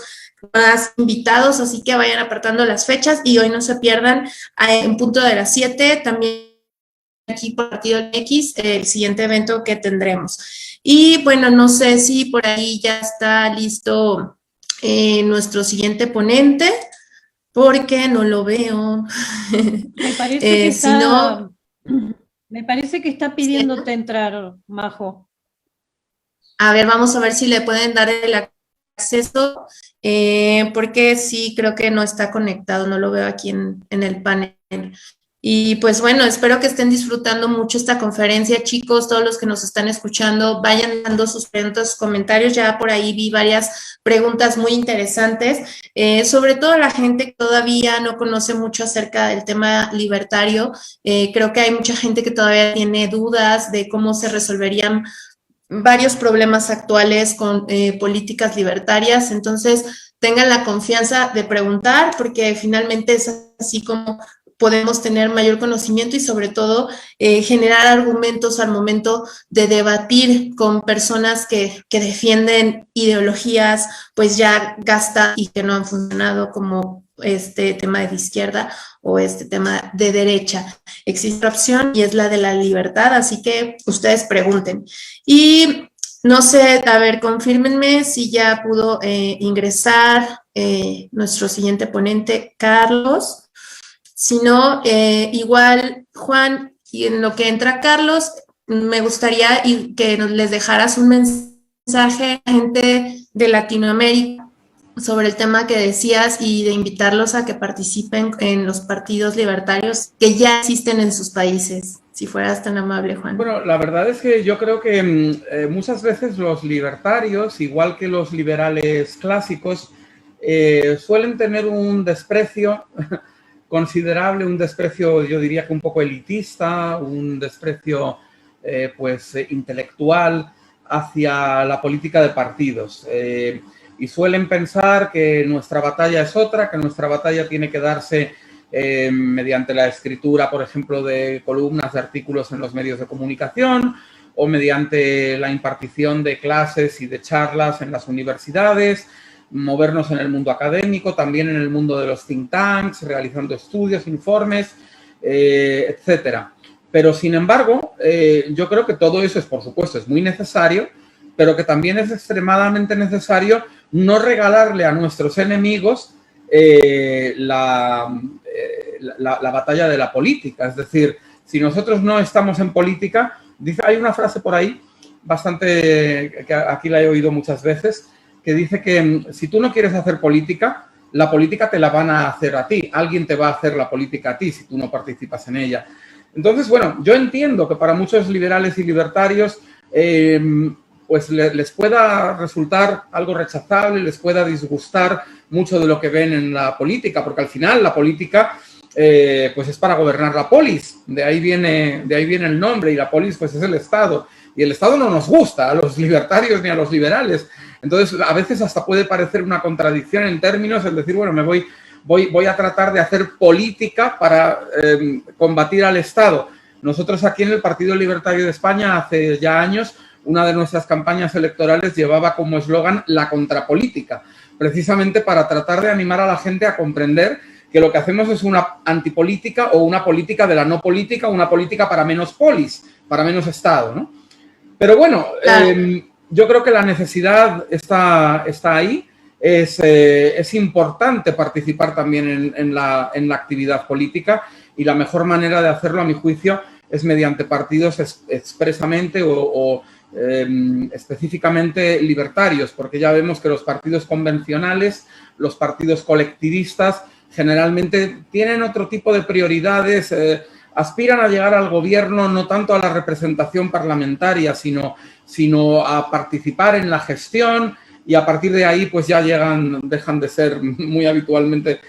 más invitados, así que vayan apartando las fechas y hoy no se pierdan en punto de las 7, también aquí por Partido X, el siguiente evento que tendremos. Y bueno, no sé si por ahí ya está listo nuestro siguiente ponente, porque no lo veo. Me parece que está, si no, me parece que está pidiéndote entrar, Majo. A ver, vamos a ver si le pueden dar el acceso, porque sí creo que no está conectado, no lo veo aquí en el panel. Y pues bueno, espero que estén disfrutando mucho esta conferencia, chicos, todos los que nos están escuchando, vayan dando sus preguntas, sus comentarios, ya por ahí vi varias preguntas muy interesantes, sobre todo la gente que todavía no conoce mucho acerca del tema libertario, creo que hay mucha gente que todavía tiene dudas de cómo se resolverían varios problemas actuales con políticas libertarias, entonces tengan la confianza de preguntar, porque finalmente es así como podemos tener mayor conocimiento y sobre todo generar argumentos al momento de debatir con personas que defienden ideologías pues ya gastadas y que no han funcionado, como este tema de izquierda o este tema de derecha. Existe otra opción y es la de la libertad, así que ustedes pregunten. Y no sé, a ver, confírmenme si ya pudo ingresar nuestro siguiente ponente, Carlos. Si no, igual, Juan, y en lo que entra Carlos, me gustaría que les dejaras un mensaje a la gente de Latinoamérica sobre el tema que decías y de invitarlos a que participen en los partidos libertarios que ya existen en sus países, si fueras tan amable, Juan. Bueno, la verdad es que yo creo que muchas veces los libertarios, igual que los liberales clásicos, suelen tener un desprecio considerable, un desprecio, yo diría que un poco elitista, un desprecio intelectual hacia la política de partidos. Y suelen pensar que nuestra batalla es otra, que nuestra batalla tiene que darse mediante la escritura, por ejemplo, de columnas, de artículos en los medios de comunicación, o mediante la impartición de clases y de charlas en las universidades, movernos en el mundo académico, también en el mundo de los think tanks, realizando estudios, informes, etcétera. Pero, sin embargo, yo creo que todo eso es, por supuesto, es muy necesario, pero que también es extremadamente necesario no regalarle a nuestros enemigos la batalla de la política. Es decir, si nosotros no estamos en política, hay una frase por ahí, bastante, que aquí la he oído muchas veces, que dice que si tú no quieres hacer política, la política te la van a hacer a ti. Alguien te va a hacer la política a ti si tú no participas en ella. Entonces, bueno, yo entiendo que para muchos liberales y libertarios pues les pueda resultar algo rechazable, les pueda disgustar mucho de lo que ven en la política, porque al final la política pues es para gobernar la polis, de ahí viene el nombre, y la polis pues es el Estado, y el Estado no nos gusta a los libertarios ni a los liberales. Entonces, a veces hasta puede parecer una contradicción en términos, es decir, bueno, voy a tratar de hacer política para combatir al Estado. Nosotros aquí en el Partido Libertario de España, hace ya años, una de nuestras campañas electorales llevaba como eslogan la contrapolítica, precisamente para tratar de animar a la gente a comprender que lo que hacemos es una antipolítica o una política de la no política, una política para menos polis, para menos Estado, ¿no? Pero bueno, claro. Yo creo que la necesidad está ahí. Es importante participar también en la actividad política, y la mejor manera de hacerlo, a mi juicio, es mediante partidos expresamente o específicamente libertarios, porque ya vemos que los partidos convencionales, los partidos colectivistas, generalmente tienen otro tipo de prioridades, aspiran a llegar al gobierno no tanto a la representación parlamentaria, sino a participar en la gestión, y a partir de ahí pues ya dejan de ser muy habitualmente,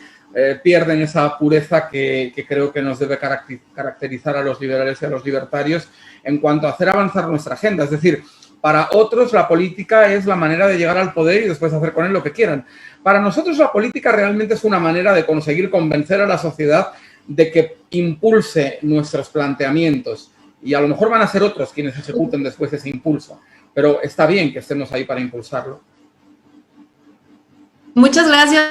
pierden esa pureza que creo que nos debe caracterizar a los liberales y a los libertarios en cuanto a hacer avanzar nuestra agenda. Es decir, para otros la política es la manera de llegar al poder y después hacer con él lo que quieran. Para nosotros la política realmente es una manera de conseguir convencer a la sociedad de que impulse nuestros planteamientos, y a lo mejor van a ser otros quienes ejecuten después ese impulso, pero está bien que estemos ahí para impulsarlo. Muchas gracias,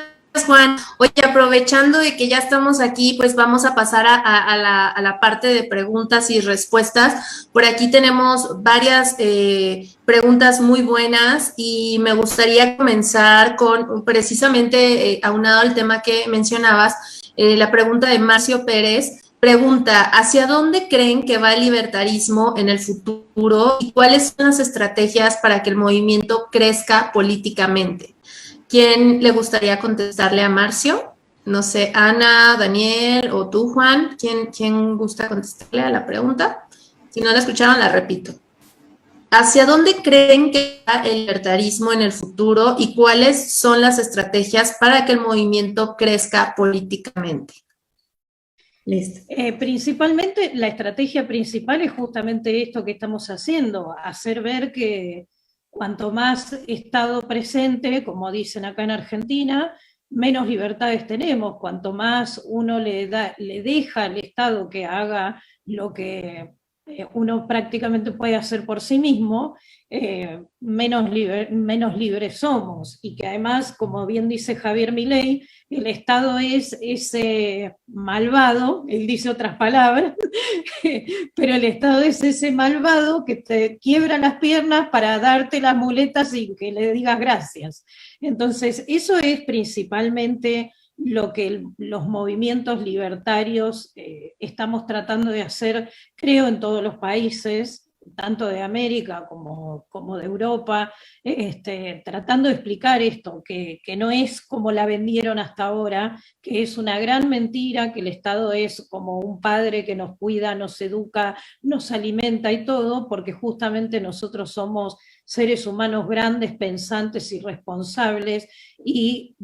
Juan. Oye, aprovechando de que ya estamos aquí, pues vamos a pasar a la parte de preguntas y respuestas. Por aquí tenemos varias preguntas muy buenas, y me gustaría comenzar con, precisamente aunado al tema que mencionabas, la pregunta de Marcio Pérez. Pregunta, ¿hacia dónde creen que va el libertarismo en el futuro y cuáles son las estrategias para que el movimiento crezca políticamente? ¿Quién le gustaría contestarle a Marcio? No sé, Ana, Daniel o tú, Juan. ¿Quién gusta contestarle a la pregunta? Si no la escucharon, la repito. ¿Hacia dónde creen que va el libertarismo en el futuro y cuáles son las estrategias para que el movimiento crezca políticamente? Listo. Principalmente, la estrategia principal es justamente esto que estamos haciendo, hacer ver que cuanto más Estado presente, como dicen acá en Argentina, menos libertades tenemos. Cuanto más uno le deja al Estado que haga lo que uno prácticamente puede hacer por sí mismo, menos libres somos. Y que además, como bien dice Javier Milei, el Estado es ese malvado, él dice otras palabras, pero el Estado es ese malvado que te quiebra las piernas para darte las muletas sin que le digas gracias. Entonces, eso es principalmente lo que los movimientos libertarios estamos tratando de hacer, creo, en todos los países, tanto de América como de Europa, tratando de explicar esto, que no es como la vendieron hasta ahora, que es una gran mentira, que el Estado es como un padre que nos cuida, nos educa, nos alimenta y todo, porque justamente nosotros somos seres humanos grandes, pensantes y responsables, y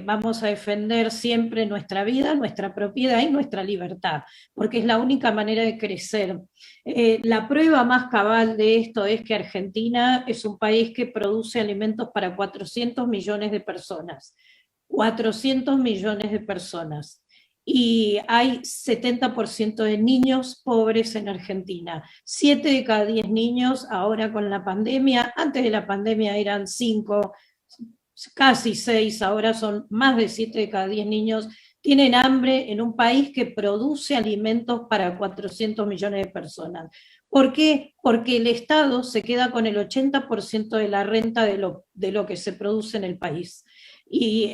vamos a defender siempre nuestra vida, nuestra propiedad y nuestra libertad, porque es la única manera de crecer. La prueba más cabal de esto es que Argentina es un país que produce alimentos para 400 millones de personas. 400 millones de personas. Y hay 70% de niños pobres en Argentina. 7 de cada 10 niños ahora con la pandemia, antes de la pandemia eran 5, casi 6, ahora son más de 7 de cada 10 niños tienen hambre en un país que produce alimentos para 400 millones de personas. ¿Por qué? Porque el Estado se queda con el 80% de la renta de lo que se produce en el país. Y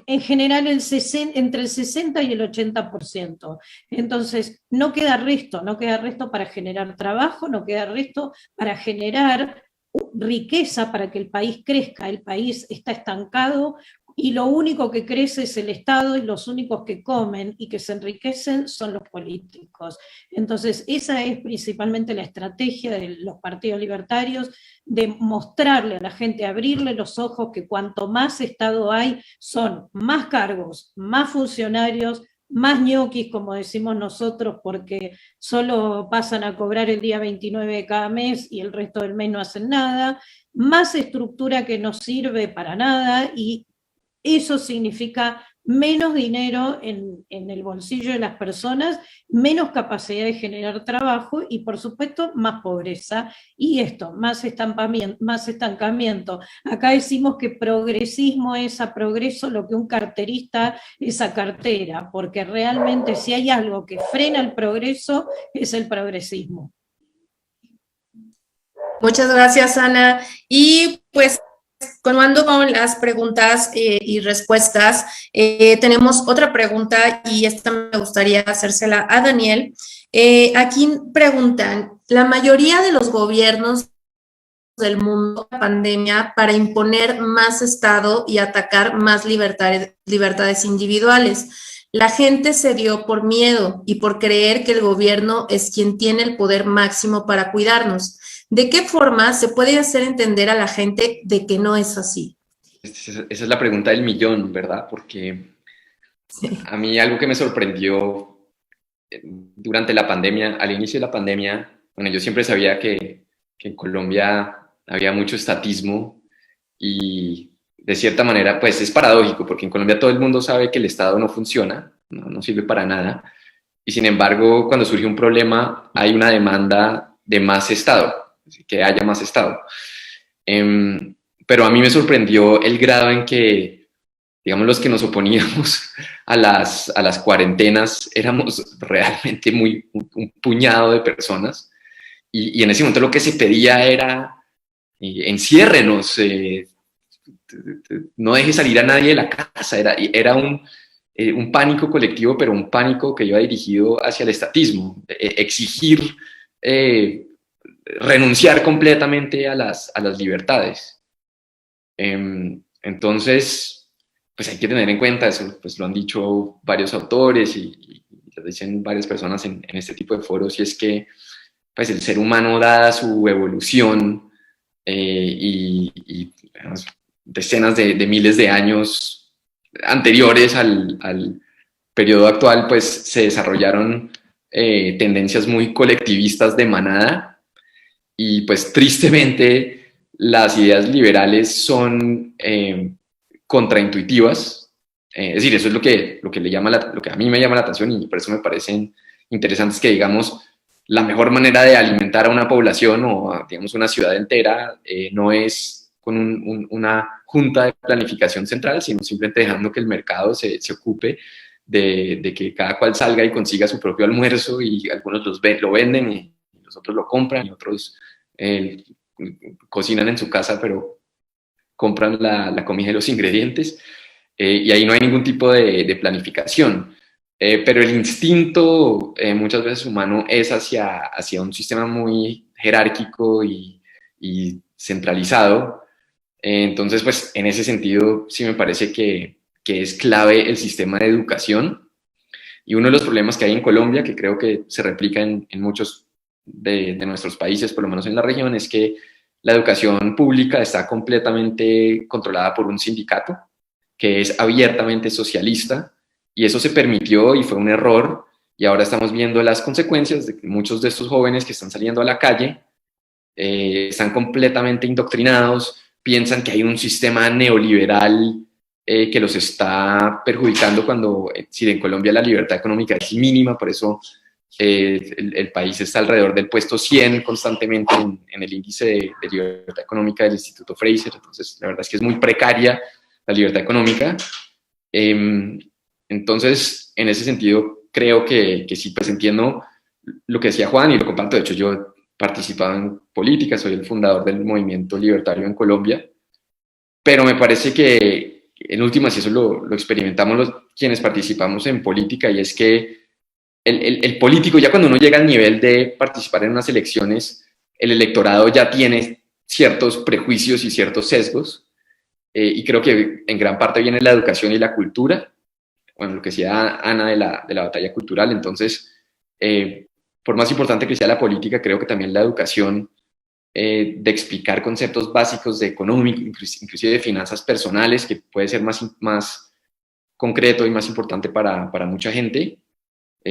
en general entre el 60 y el 80%. Entonces, no queda resto para generar trabajo, no queda resto para generar riqueza para que el país crezca. El país está estancado y lo único que crece es el Estado y los únicos que comen y que se enriquecen son los políticos. Entonces, esa es principalmente la estrategia de los partidos libertarios, de mostrarle a la gente, abrirle los ojos que cuanto más Estado hay, son más cargos, más funcionarios, más ñoquis, como decimos nosotros, porque solo pasan a cobrar el día 29 de cada mes y el resto del mes no hacen nada, más estructura que no sirve para nada, y eso significa menos dinero en el bolsillo de las personas, menos capacidad de generar trabajo y, por supuesto, más pobreza. Y esto, más estancamiento. Acá decimos que progresismo es a progreso lo que un carterista es a cartera, porque realmente si hay algo que frena el progreso es el progresismo. Muchas gracias, Ana. Y pues, continuando con las preguntas y respuestas, tenemos otra pregunta y esta me gustaría hacérsela a Daniel. Aquí preguntan, la mayoría de los gobiernos del mundo, la pandemia, para imponer más Estado y atacar más libertades individuales. La gente cedió por miedo y por creer que el gobierno es quien tiene el poder máximo para cuidarnos. ¿De qué forma se puede hacer entender a la gente de que no es así? Esa es la pregunta del millón, ¿verdad? Porque a mí algo que me sorprendió durante la pandemia, al inicio de la pandemia, bueno, yo siempre sabía que en Colombia había mucho estatismo y de cierta manera, pues es paradójico, porque en Colombia todo el mundo sabe que el Estado no funciona, no sirve para nada, y sin embargo, cuando surge un problema, hay una demanda de más Estado, que haya más Estado. Pero a mí me sorprendió el grado en que, digamos, los que nos oponíamos a las cuarentenas éramos realmente un puñado de personas, y en ese momento lo que se pedía era enciérrenos, no deje salir a nadie de la casa, era un pánico colectivo, pero un pánico que iba dirigido hacia el estatismo, exigir renunciar completamente a las libertades. Entonces, pues hay que tener en cuenta eso, pues lo han dicho varios autores y lo dicen varias personas en este tipo de foros, y es que pues el ser humano, dada su evolución y decenas de miles de años anteriores al periodo actual, pues se desarrollaron tendencias muy colectivistas de manada, y pues tristemente las ideas liberales son contraintuitivas. Es decir, eso es lo que a mí me llama la atención, y por eso me parecen interesantes que, digamos, la mejor manera de alimentar a una población o, digamos, una ciudad entera no es con una junta de planificación central, sino simplemente dejando que el mercado se ocupe de que cada cual salga y consiga su propio almuerzo, y algunos lo venden y los otros lo compran, y otros cocinan en su casa, pero compran la comida y los ingredientes, y ahí no hay ningún tipo de planificación. Pero el instinto muchas veces humano es hacia un sistema muy jerárquico y centralizado. Entonces, pues en ese sentido sí me parece que es clave el sistema de educación, y uno de los problemas que hay en Colombia, que creo que se replica en muchos de nuestros países, por lo menos en la región, es que la educación pública está completamente controlada por un sindicato que es abiertamente socialista, y eso se permitió y fue un error, y ahora estamos viendo las consecuencias de que muchos de estos jóvenes que están saliendo a la calle están completamente indoctrinados, piensan que hay un sistema neoliberal que los está perjudicando, cuando si en Colombia la libertad económica es mínima. Por eso el país está alrededor del puesto 100 constantemente en el índice de libertad económica del Instituto Fraser. Entonces, la verdad es que es muy precaria la libertad económica. Entonces, en ese sentido, creo que sí, pues entiendo lo que decía Juan y lo comparto. De hecho, yo participado en política, soy el fundador del movimiento libertario en Colombia, pero me parece que en últimas, y eso lo experimentamos quienes participamos en política, y es que el político, ya cuando uno llega al nivel de participar en unas elecciones, el electorado ya tiene ciertos prejuicios y ciertos sesgos, y creo que en gran parte viene la educación y la cultura, bueno, lo que decía Ana de la batalla cultural. Entonces, por más importante que sea la política, creo que también la educación de explicar conceptos básicos de económico, inclusive de finanzas personales, que puede ser más concreto y más importante para mucha gente,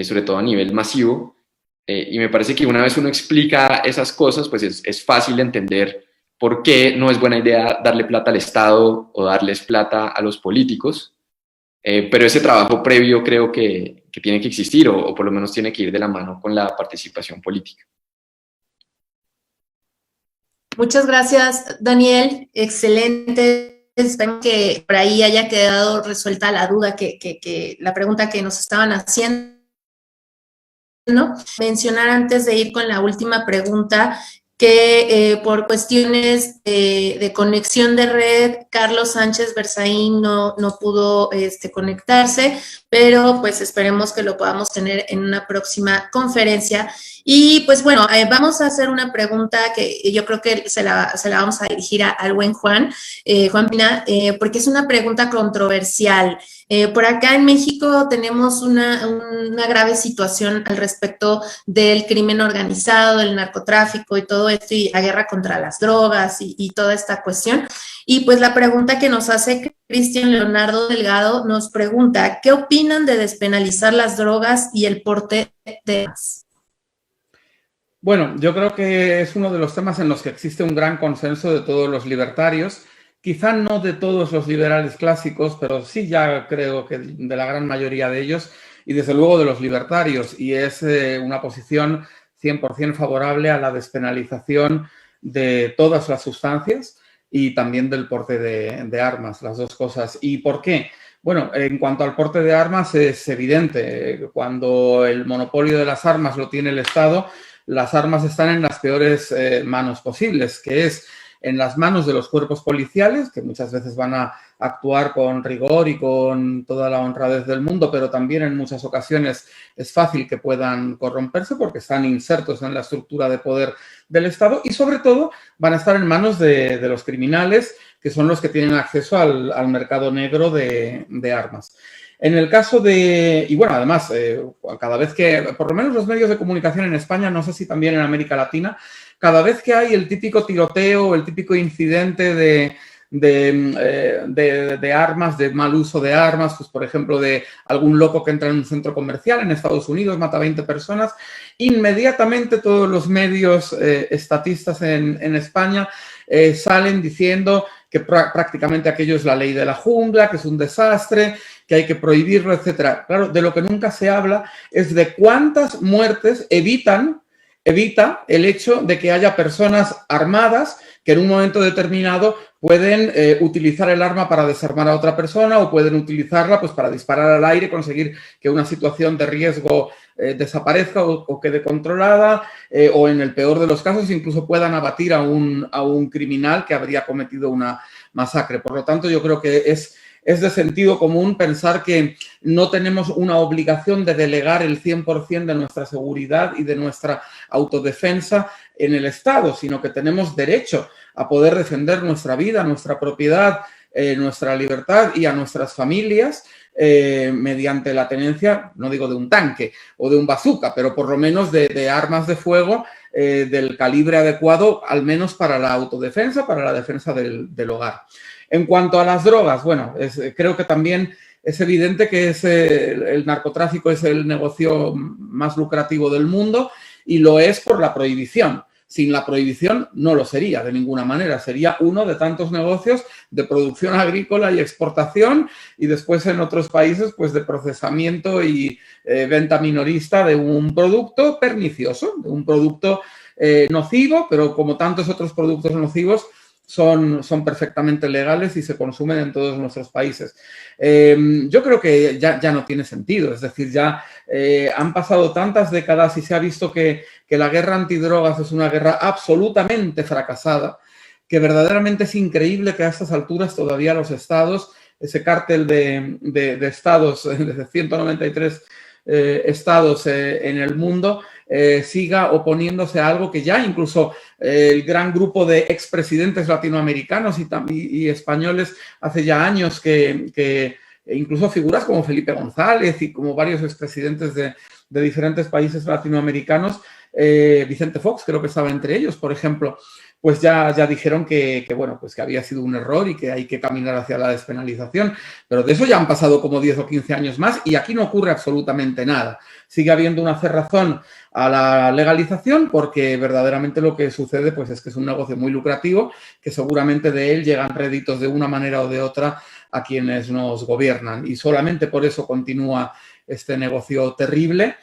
sobre todo a nivel masivo. Y me parece que una vez uno explica esas cosas, pues es fácil entender por qué no es buena idea darle plata al Estado o darles plata a los políticos. Pero ese trabajo previo creo que tiene que existir, o por lo menos tiene que ir de la mano con la participación política. Muchas gracias, Daniel. Excelente. Espero que por ahí haya quedado resuelta la duda, la pregunta que nos estaban haciendo. Mencionar antes de ir con la última pregunta que por cuestiones de conexión de red, Carlos Sánchez Berzaín no pudo conectarse, pero pues esperemos que lo podamos tener en una próxima conferencia. Y pues bueno, vamos a hacer una pregunta que yo creo que se la vamos a dirigir al buen Juan Pina, porque es una pregunta controversial. Por acá en México tenemos una grave situación al respecto del crimen organizado, del narcotráfico y todo esto, y la guerra contra las drogas y toda esta cuestión. Y pues la pregunta que nos hace Cristian Leonardo Delgado nos pregunta, ¿qué opinan de despenalizar las drogas y el porte de armas? Bueno, yo creo que es uno de los temas en los que existe un gran consenso de todos los libertarios, quizá no de todos los liberales clásicos, pero sí ya creo que de la gran mayoría de ellos, y desde luego de los libertarios, y es una posición 100% favorable a la despenalización de todas las sustancias y también del porte de armas, las dos cosas. ¿Y por qué? Bueno, en cuanto al porte de armas es evidente, cuando el monopolio de las armas lo tiene el Estado, las armas están en las peores manos posibles, que es en las manos de los cuerpos policiales, que muchas veces van a actuar con rigor y con toda la honradez del mundo, pero también en muchas ocasiones es fácil que puedan corromperse porque están insertos en la estructura de poder del Estado, y sobre todo van a estar en manos de los criminales, que son los que tienen acceso al mercado negro de armas. En el caso de, y bueno, además, cada vez que, por lo menos los medios de comunicación en España, no sé si también en América Latina, cada vez que hay el típico tiroteo, el típico incidente de armas, de mal uso de armas, pues por ejemplo de algún loco que entra en un centro comercial en Estados Unidos, mata a 20 personas, inmediatamente todos los medios estatistas en España salen diciendo que prácticamente aquello es la ley de la jungla, que es un desastre, que hay que prohibirlo, etcétera. Claro, de lo que nunca se habla es de cuántas muertes evita el hecho de que haya personas armadas que en un momento determinado pueden utilizar el arma para desarmar a otra persona, o pueden utilizarla pues para disparar al aire, conseguir que una situación de riesgo desaparezca o quede controlada, o en el peor de los casos incluso puedan abatir a un criminal que habría cometido una masacre. Por lo tanto, yo creo que es de sentido común pensar que no tenemos una obligación de delegar el 100% de nuestra seguridad y de nuestra autodefensa en el Estado, sino que tenemos derecho a poder defender nuestra vida, nuestra propiedad, nuestra libertad y a nuestras familias mediante la tenencia, no digo de un tanque o de un bazooka, pero por lo menos de armas de fuego del calibre adecuado, al menos para la autodefensa, para la defensa del hogar. En cuanto a las drogas, bueno, creo que también es evidente que el narcotráfico es el negocio más lucrativo del mundo, y lo es por la prohibición. Sin la prohibición no lo sería de ninguna manera. Sería uno de tantos negocios de producción agrícola y exportación, y después en otros países pues de procesamiento y venta minorista de un producto pernicioso, de un producto nocivo, pero como tantos otros productos nocivos, son perfectamente legales y se consumen en todos nuestros países. Yo creo que ya no tiene sentido, es decir, ya han pasado tantas décadas y se ha visto que la guerra antidrogas es una guerra absolutamente fracasada, que verdaderamente es increíble que a estas alturas todavía los estados, ese cártel de estados, de 193 estados en el mundo, siga oponiéndose a algo que ya incluso el gran grupo de expresidentes latinoamericanos y españoles hace ya años que incluso figuras como Felipe González y como varios expresidentes de diferentes países latinoamericanos, Vicente Fox creo que estaba entre ellos, por ejemplo, pues ya dijeron bueno, pues que había sido un error y que hay que caminar hacia la despenalización. Pero de eso ya han pasado como 10 o 15 años más y aquí no ocurre absolutamente nada. Sigue habiendo una cerrazón a la legalización porque verdaderamente lo que sucede pues es que es un negocio muy lucrativo, que seguramente de él llegan réditos de una manera o de otra a quienes nos gobiernan. Y solamente por eso continúa este negocio terrible.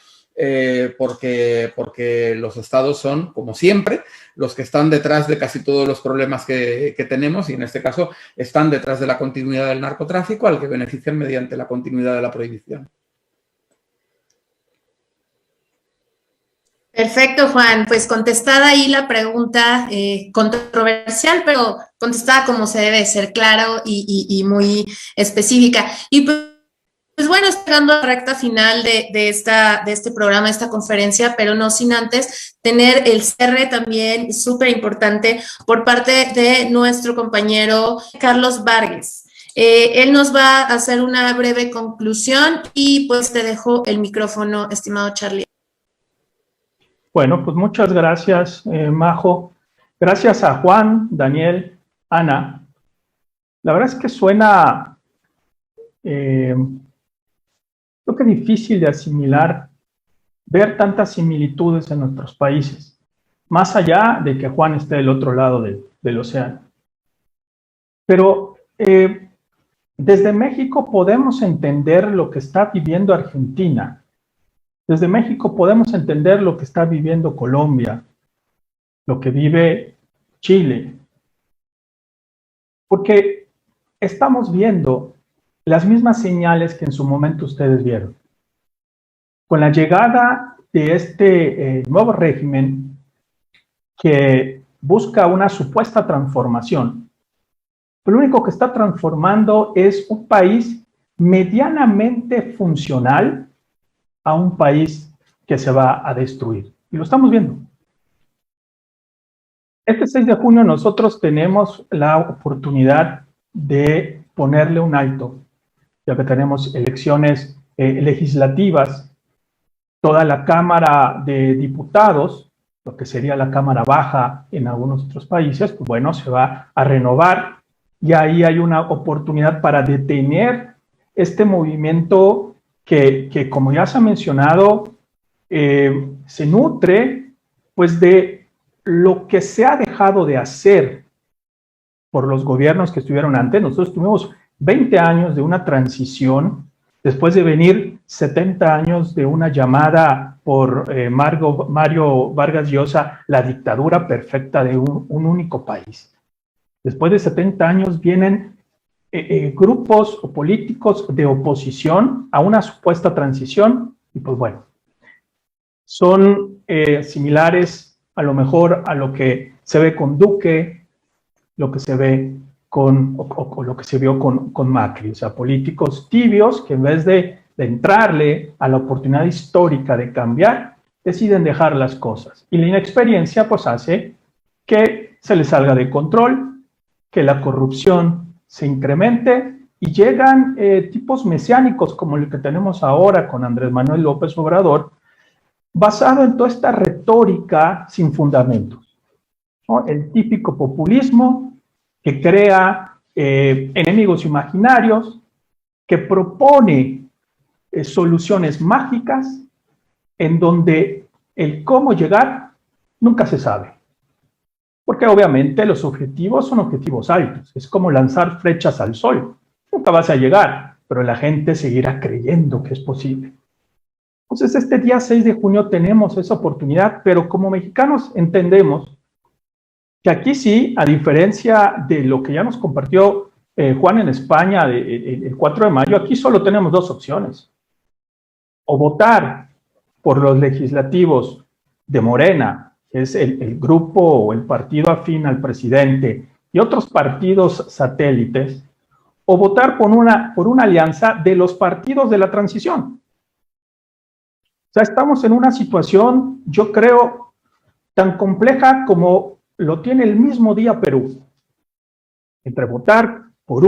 Porque los estados son, como siempre, los que están detrás de casi todos los problemas que tenemos y en este caso están detrás de la continuidad del narcotráfico al que benefician mediante la continuidad de la prohibición. Perfecto, Juan. Pues contestada ahí la pregunta controversial, pero contestada como se debe, ser claro y muy específica. Y pues bueno, llegando a la recta final de este programa, de esta conferencia, pero no sin antes tener el cierre también súper importante por parte de nuestro compañero Carlos Vargas. Él nos va a hacer una breve conclusión y pues te dejo el micrófono, estimado Charlie. Bueno, pues muchas gracias, Majo. Gracias a Juan, Daniel, Ana. La verdad es que suena creo que difícil de asimilar ver tantas similitudes en nuestros países, más allá de que Juan esté del otro lado del océano. Pero desde México podemos entender lo que está viviendo Argentina. Desde México podemos entender lo que está viviendo Colombia, lo que vive Chile. Porque estamos viendo las mismas señales que en su momento ustedes vieron. Con la llegada de este nuevo régimen que busca una supuesta transformación, lo único que está transformando es un país medianamente funcional a un país que se va a destruir. Y lo estamos viendo. Este 6 de junio nosotros tenemos la oportunidad de ponerle un alto, ya que tenemos elecciones legislativas. Toda la Cámara de Diputados, lo que sería la Cámara Baja en algunos otros países, pues bueno, se va a renovar y ahí hay una oportunidad para detener este movimiento que como ya se ha mencionado, se nutre pues de lo que se ha dejado de hacer por los gobiernos que estuvieron antes. Nosotros tuvimos 20 años de una transición, después de venir 70 años de una llamada por Mario Vargas Llosa, la dictadura perfecta de un único país. Después de 70 años vienen grupos o políticos de oposición a una supuesta transición, y pues bueno, son similares a lo mejor a lo que se ve con Duque, lo que se ve o lo que se vio con Macri, o sea, políticos tibios que en vez de entrarle a la oportunidad histórica de cambiar, deciden dejar las cosas. Y la inexperiencia pues hace que se les salga de control, que la corrupción se incremente y llegan tipos mesiánicos como el que tenemos ahora con Andrés Manuel López Obrador, basado en toda esta retórica sin fundamentos, ¿no? El típico populismo que crea enemigos imaginarios, que propone soluciones mágicas en donde el cómo llegar nunca se sabe. Porque obviamente los objetivos son objetivos altos, es como lanzar flechas al sol. Nunca vas a llegar, pero la gente seguirá creyendo que es posible. Entonces este día 6 de junio tenemos esa oportunidad, pero como mexicanos entendemos que aquí sí, a diferencia de lo que ya nos compartió Juan en España el 4 de mayo, aquí solo tenemos dos opciones. O votar por los legislativos de Morena, que es el grupo o el partido afín al presidente, y otros partidos satélites, o votar por una alianza de los partidos de la transición. O sea, estamos en una situación, yo creo, tan compleja como lo tiene el mismo día Perú, entre votar por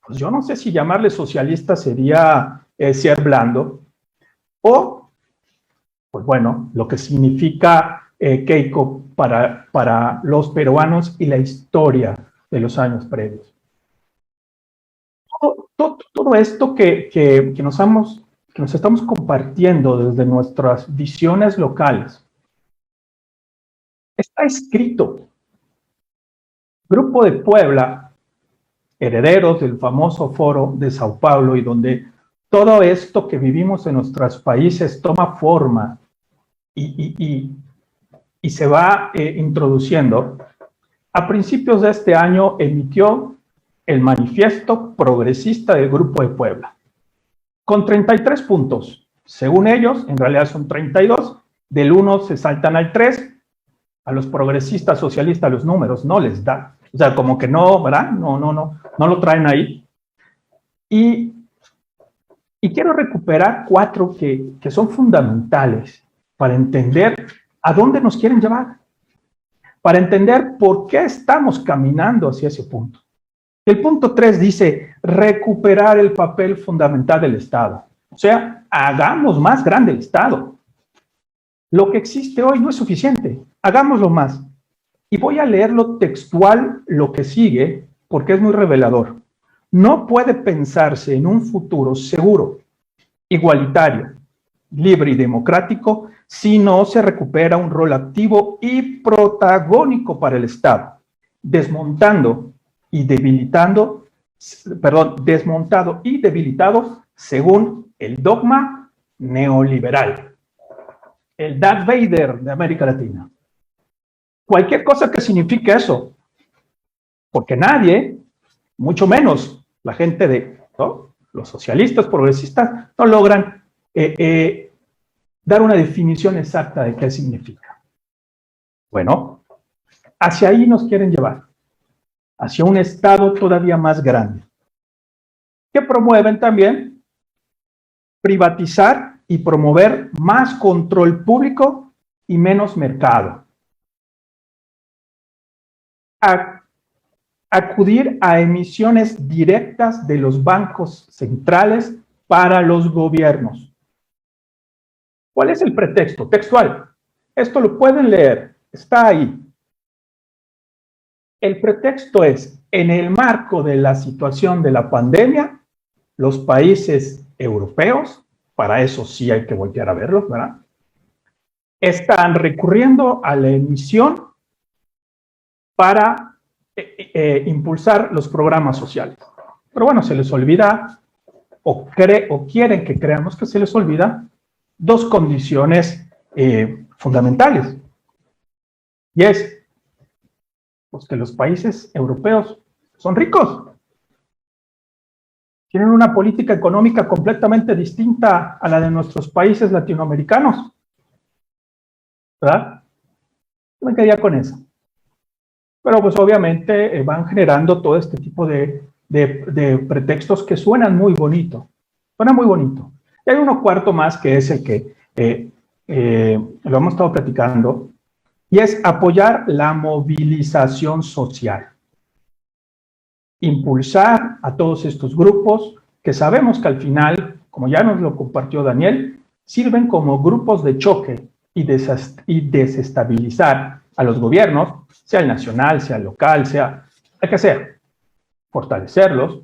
pues yo no sé si llamarle socialista sería ser blando, o, pues bueno, lo que significa Keiko para los peruanos y la historia de los años previos. Todo esto que nos estamos compartiendo desde nuestras visiones locales está escrito. Grupo de Puebla, herederos del famoso Foro de Sao Paulo, y donde todo esto que vivimos en nuestros países toma forma y se va introduciendo, a principios de este año emitió el Manifiesto Progresista del Grupo de Puebla, con 33 puntos. Según ellos, en realidad son 32, del 1 se saltan al 3, a los progresistas socialistas los números no les da, o sea, como que no, ¿verdad? No lo traen ahí. Y quiero recuperar 4 que son fundamentales para entender a dónde nos quieren llevar, para entender por qué estamos caminando hacia ese punto. El punto 3 dice recuperar el papel fundamental del Estado. O sea, hagamos más grande el Estado. Lo que existe hoy no es suficiente, hagámoslo más. Y voy a leerlo textual lo que sigue, porque es muy revelador. No puede pensarse en un futuro seguro, igualitario, libre y democrático si no se recupera un rol activo y protagónico para el Estado, desmontado y debilitado según el dogma neoliberal, el Darth Vader de América Latina. Cualquier cosa que signifique eso, porque nadie, mucho menos la gente los socialistas, progresistas, no logran dar una definición exacta de qué significa. Bueno, hacia ahí nos quieren llevar, hacia un Estado todavía más grande, que promueven también privatizar y promover más control público y menos mercado. Acudir a emisiones directas de los bancos centrales para los gobiernos. ¿Cuál es el pretexto? Textual. Esto lo pueden leer, está ahí. El pretexto es, en el marco de la situación de la pandemia, los países europeos, para eso sí hay que voltear a verlos, ¿verdad?, están recurriendo a la emisión para impulsar los programas sociales. Pero bueno, se les olvida, o quieren que creamos que se les olvida, 2 condiciones fundamentales. Y es, pues, que los países europeos son ricos. Tienen una política económica completamente distinta a la de nuestros países latinoamericanos, ¿verdad? Yo me quedaría con eso. Pero pues obviamente van generando todo este tipo de pretextos que suenan muy bonito. Suena muy bonito. Y hay uno cuarto más que es el que lo hemos estado platicando, y es apoyar la movilización social. Impulsar a todos estos grupos que sabemos que al final, como ya nos lo compartió Daniel, sirven como grupos de choque y desestabilizar a los gobiernos, sea el nacional, sea el local, sea el que sea, fortalecerlos,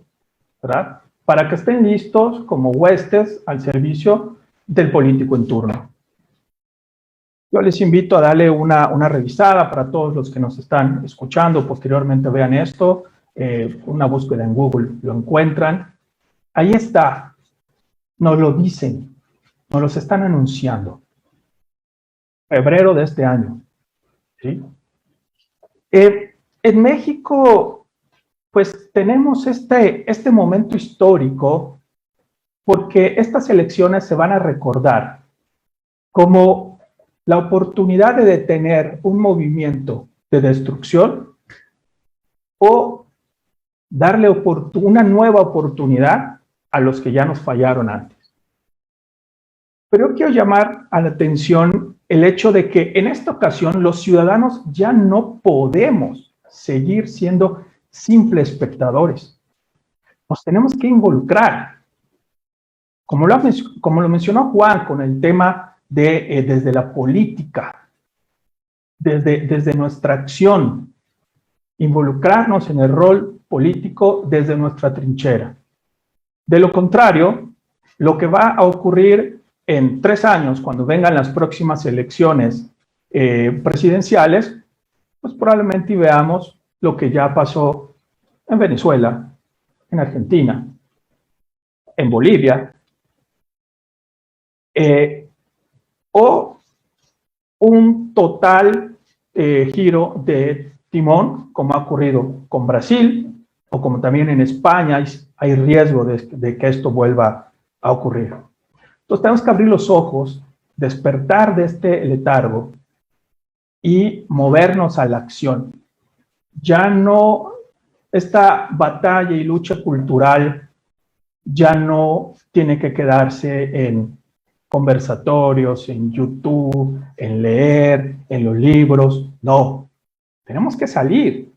¿verdad?, para que estén listos como huestes al servicio del político en turno. Yo les invito a darle una revisada para todos los que nos están escuchando, posteriormente vean esto, una búsqueda en Google, lo encuentran. Ahí está, nos lo dicen, nos los están anunciando. Febrero de este año, ¿sí? En México, pues tenemos este momento histórico porque estas elecciones se van a recordar como la oportunidad de detener un movimiento de destrucción o darle una nueva oportunidad a los que ya nos fallaron antes. Pero yo quiero llamar a la atención el hecho de que en esta ocasión los ciudadanos ya no podemos seguir siendo simples espectadores. Nos tenemos que involucrar. Como lo mencionó Juan con el tema de desde la política, desde nuestra acción, involucrarnos en el rol político desde nuestra trinchera. De lo contrario, lo que va a ocurrir en 3 años, cuando vengan las próximas elecciones presidenciales, pues probablemente veamos lo que ya pasó en Venezuela, en Argentina, en Bolivia, o un total giro de timón, como ha ocurrido con Brasil, o como también en España hay riesgo de que esto vuelva a ocurrir. Entonces tenemos que abrir los ojos, despertar de este letargo y movernos a la acción. Ya no, esta batalla y lucha cultural ya no tiene que quedarse en conversatorios, en YouTube, en leer, en los libros. No, tenemos que salir.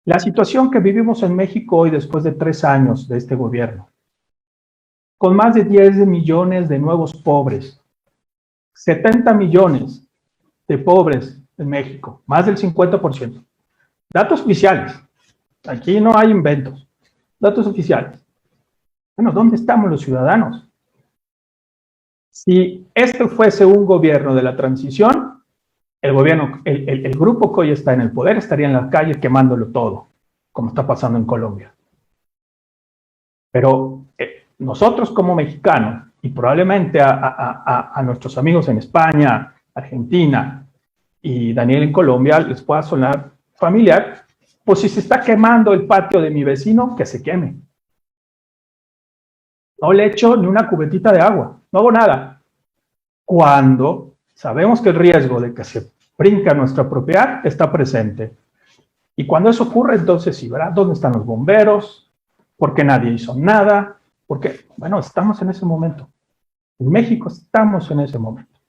La situación que vivimos en México hoy, después de 3 años de este gobierno, con más de 10 millones de nuevos pobres, 70 millones de pobres en México, más del 50%. Datos oficiales. Aquí no hay inventos. Datos oficiales. Bueno, ¿dónde estamos los ciudadanos? Si este fuese un gobierno de la transición, el grupo que hoy está en el poder estaría en la calle quemándolo todo, como está pasando en Colombia. Pero nosotros como mexicanos, y probablemente a nuestros amigos en España, Argentina y Daniel en Colombia, les pueda sonar familiar, pues si se está quemando el patio de mi vecino, que se queme. No le echo ni una cubetita de agua, no hago nada. Cuando sabemos que el riesgo de que se brinque nuestra propiedad está presente. Y cuando eso ocurre, entonces sí, ¿verdad? ¿Dónde están los bomberos? ¿Por qué nadie hizo nada? Porque, bueno, estamos en ese momento. En México estamos en ese momento.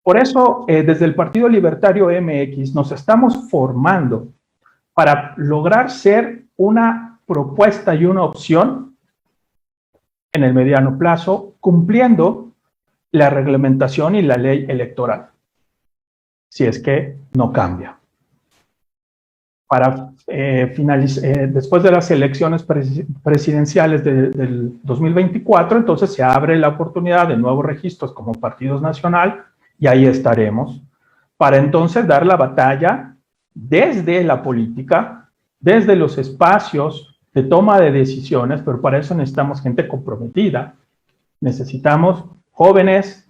Por eso, desde el Partido Libertario MX, nos estamos formando para lograr ser una propuesta y una opción en el mediano plazo, cumpliendo la reglamentación y la ley electoral, si es que no cambia. Para después de las elecciones presidenciales del 2024, entonces se abre la oportunidad de nuevos registros como partidos nacional, y ahí estaremos, para entonces dar la batalla desde la política, desde los espacios de toma de decisiones, pero para eso necesitamos gente comprometida, necesitamos jóvenes,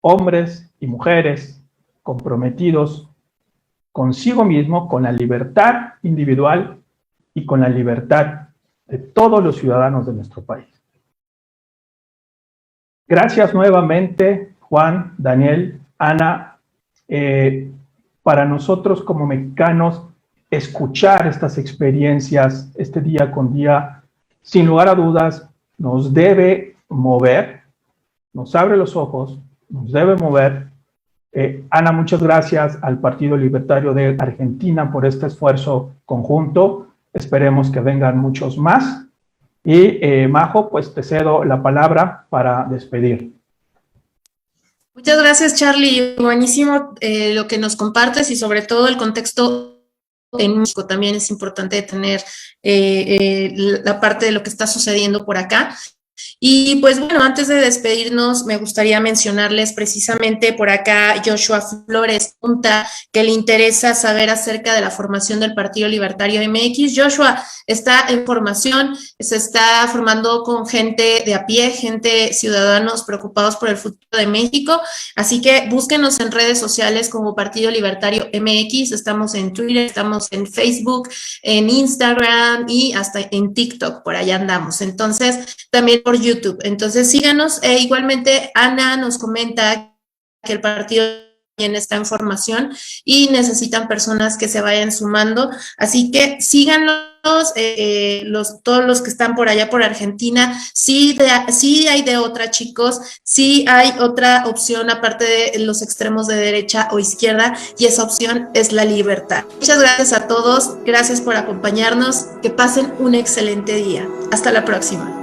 hombres y mujeres comprometidos consigo mismo, con la libertad individual y con la libertad de todos los ciudadanos de nuestro país. Gracias nuevamente, Juan, Daniel, Ana. Para nosotros como mexicanos, escuchar estas experiencias, este día con día, sin lugar a dudas, nos debe mover, nos abre los ojos, nos debe mover. Ana, muchas gracias al Partido Libertario de Argentina por este esfuerzo conjunto. Esperemos que vengan muchos más. Y Majo, pues te cedo la palabra para despedir. Muchas gracias, Charlie. Buenísimo lo que nos compartes y sobre todo el contexto en México. También es importante tener la parte de lo que está sucediendo por acá. Y pues bueno, antes de despedirnos, me gustaría mencionarles precisamente por acá Joshua Flores Punta, que le interesa saber acerca de la formación del Partido Libertario MX. Joshua está en formación, se está formando con gente de a pie, gente, ciudadanos preocupados por el futuro de México, así que búsquenos en redes sociales como Partido Libertario MX, estamos en Twitter, estamos en Facebook, en Instagram y hasta en TikTok, por allá andamos. Entonces, también por YouTube. Entonces, síganos. Igualmente, Ana nos comenta que el partido también está en formación y necesitan personas que se vayan sumando. Así que síganos, todos los que están por allá por Argentina. Sí hay de otra, chicos. Sí hay otra opción aparte de los extremos de derecha o izquierda, y esa opción es la libertad. Muchas gracias a todos. Gracias por acompañarnos. Que pasen un excelente día. Hasta la próxima.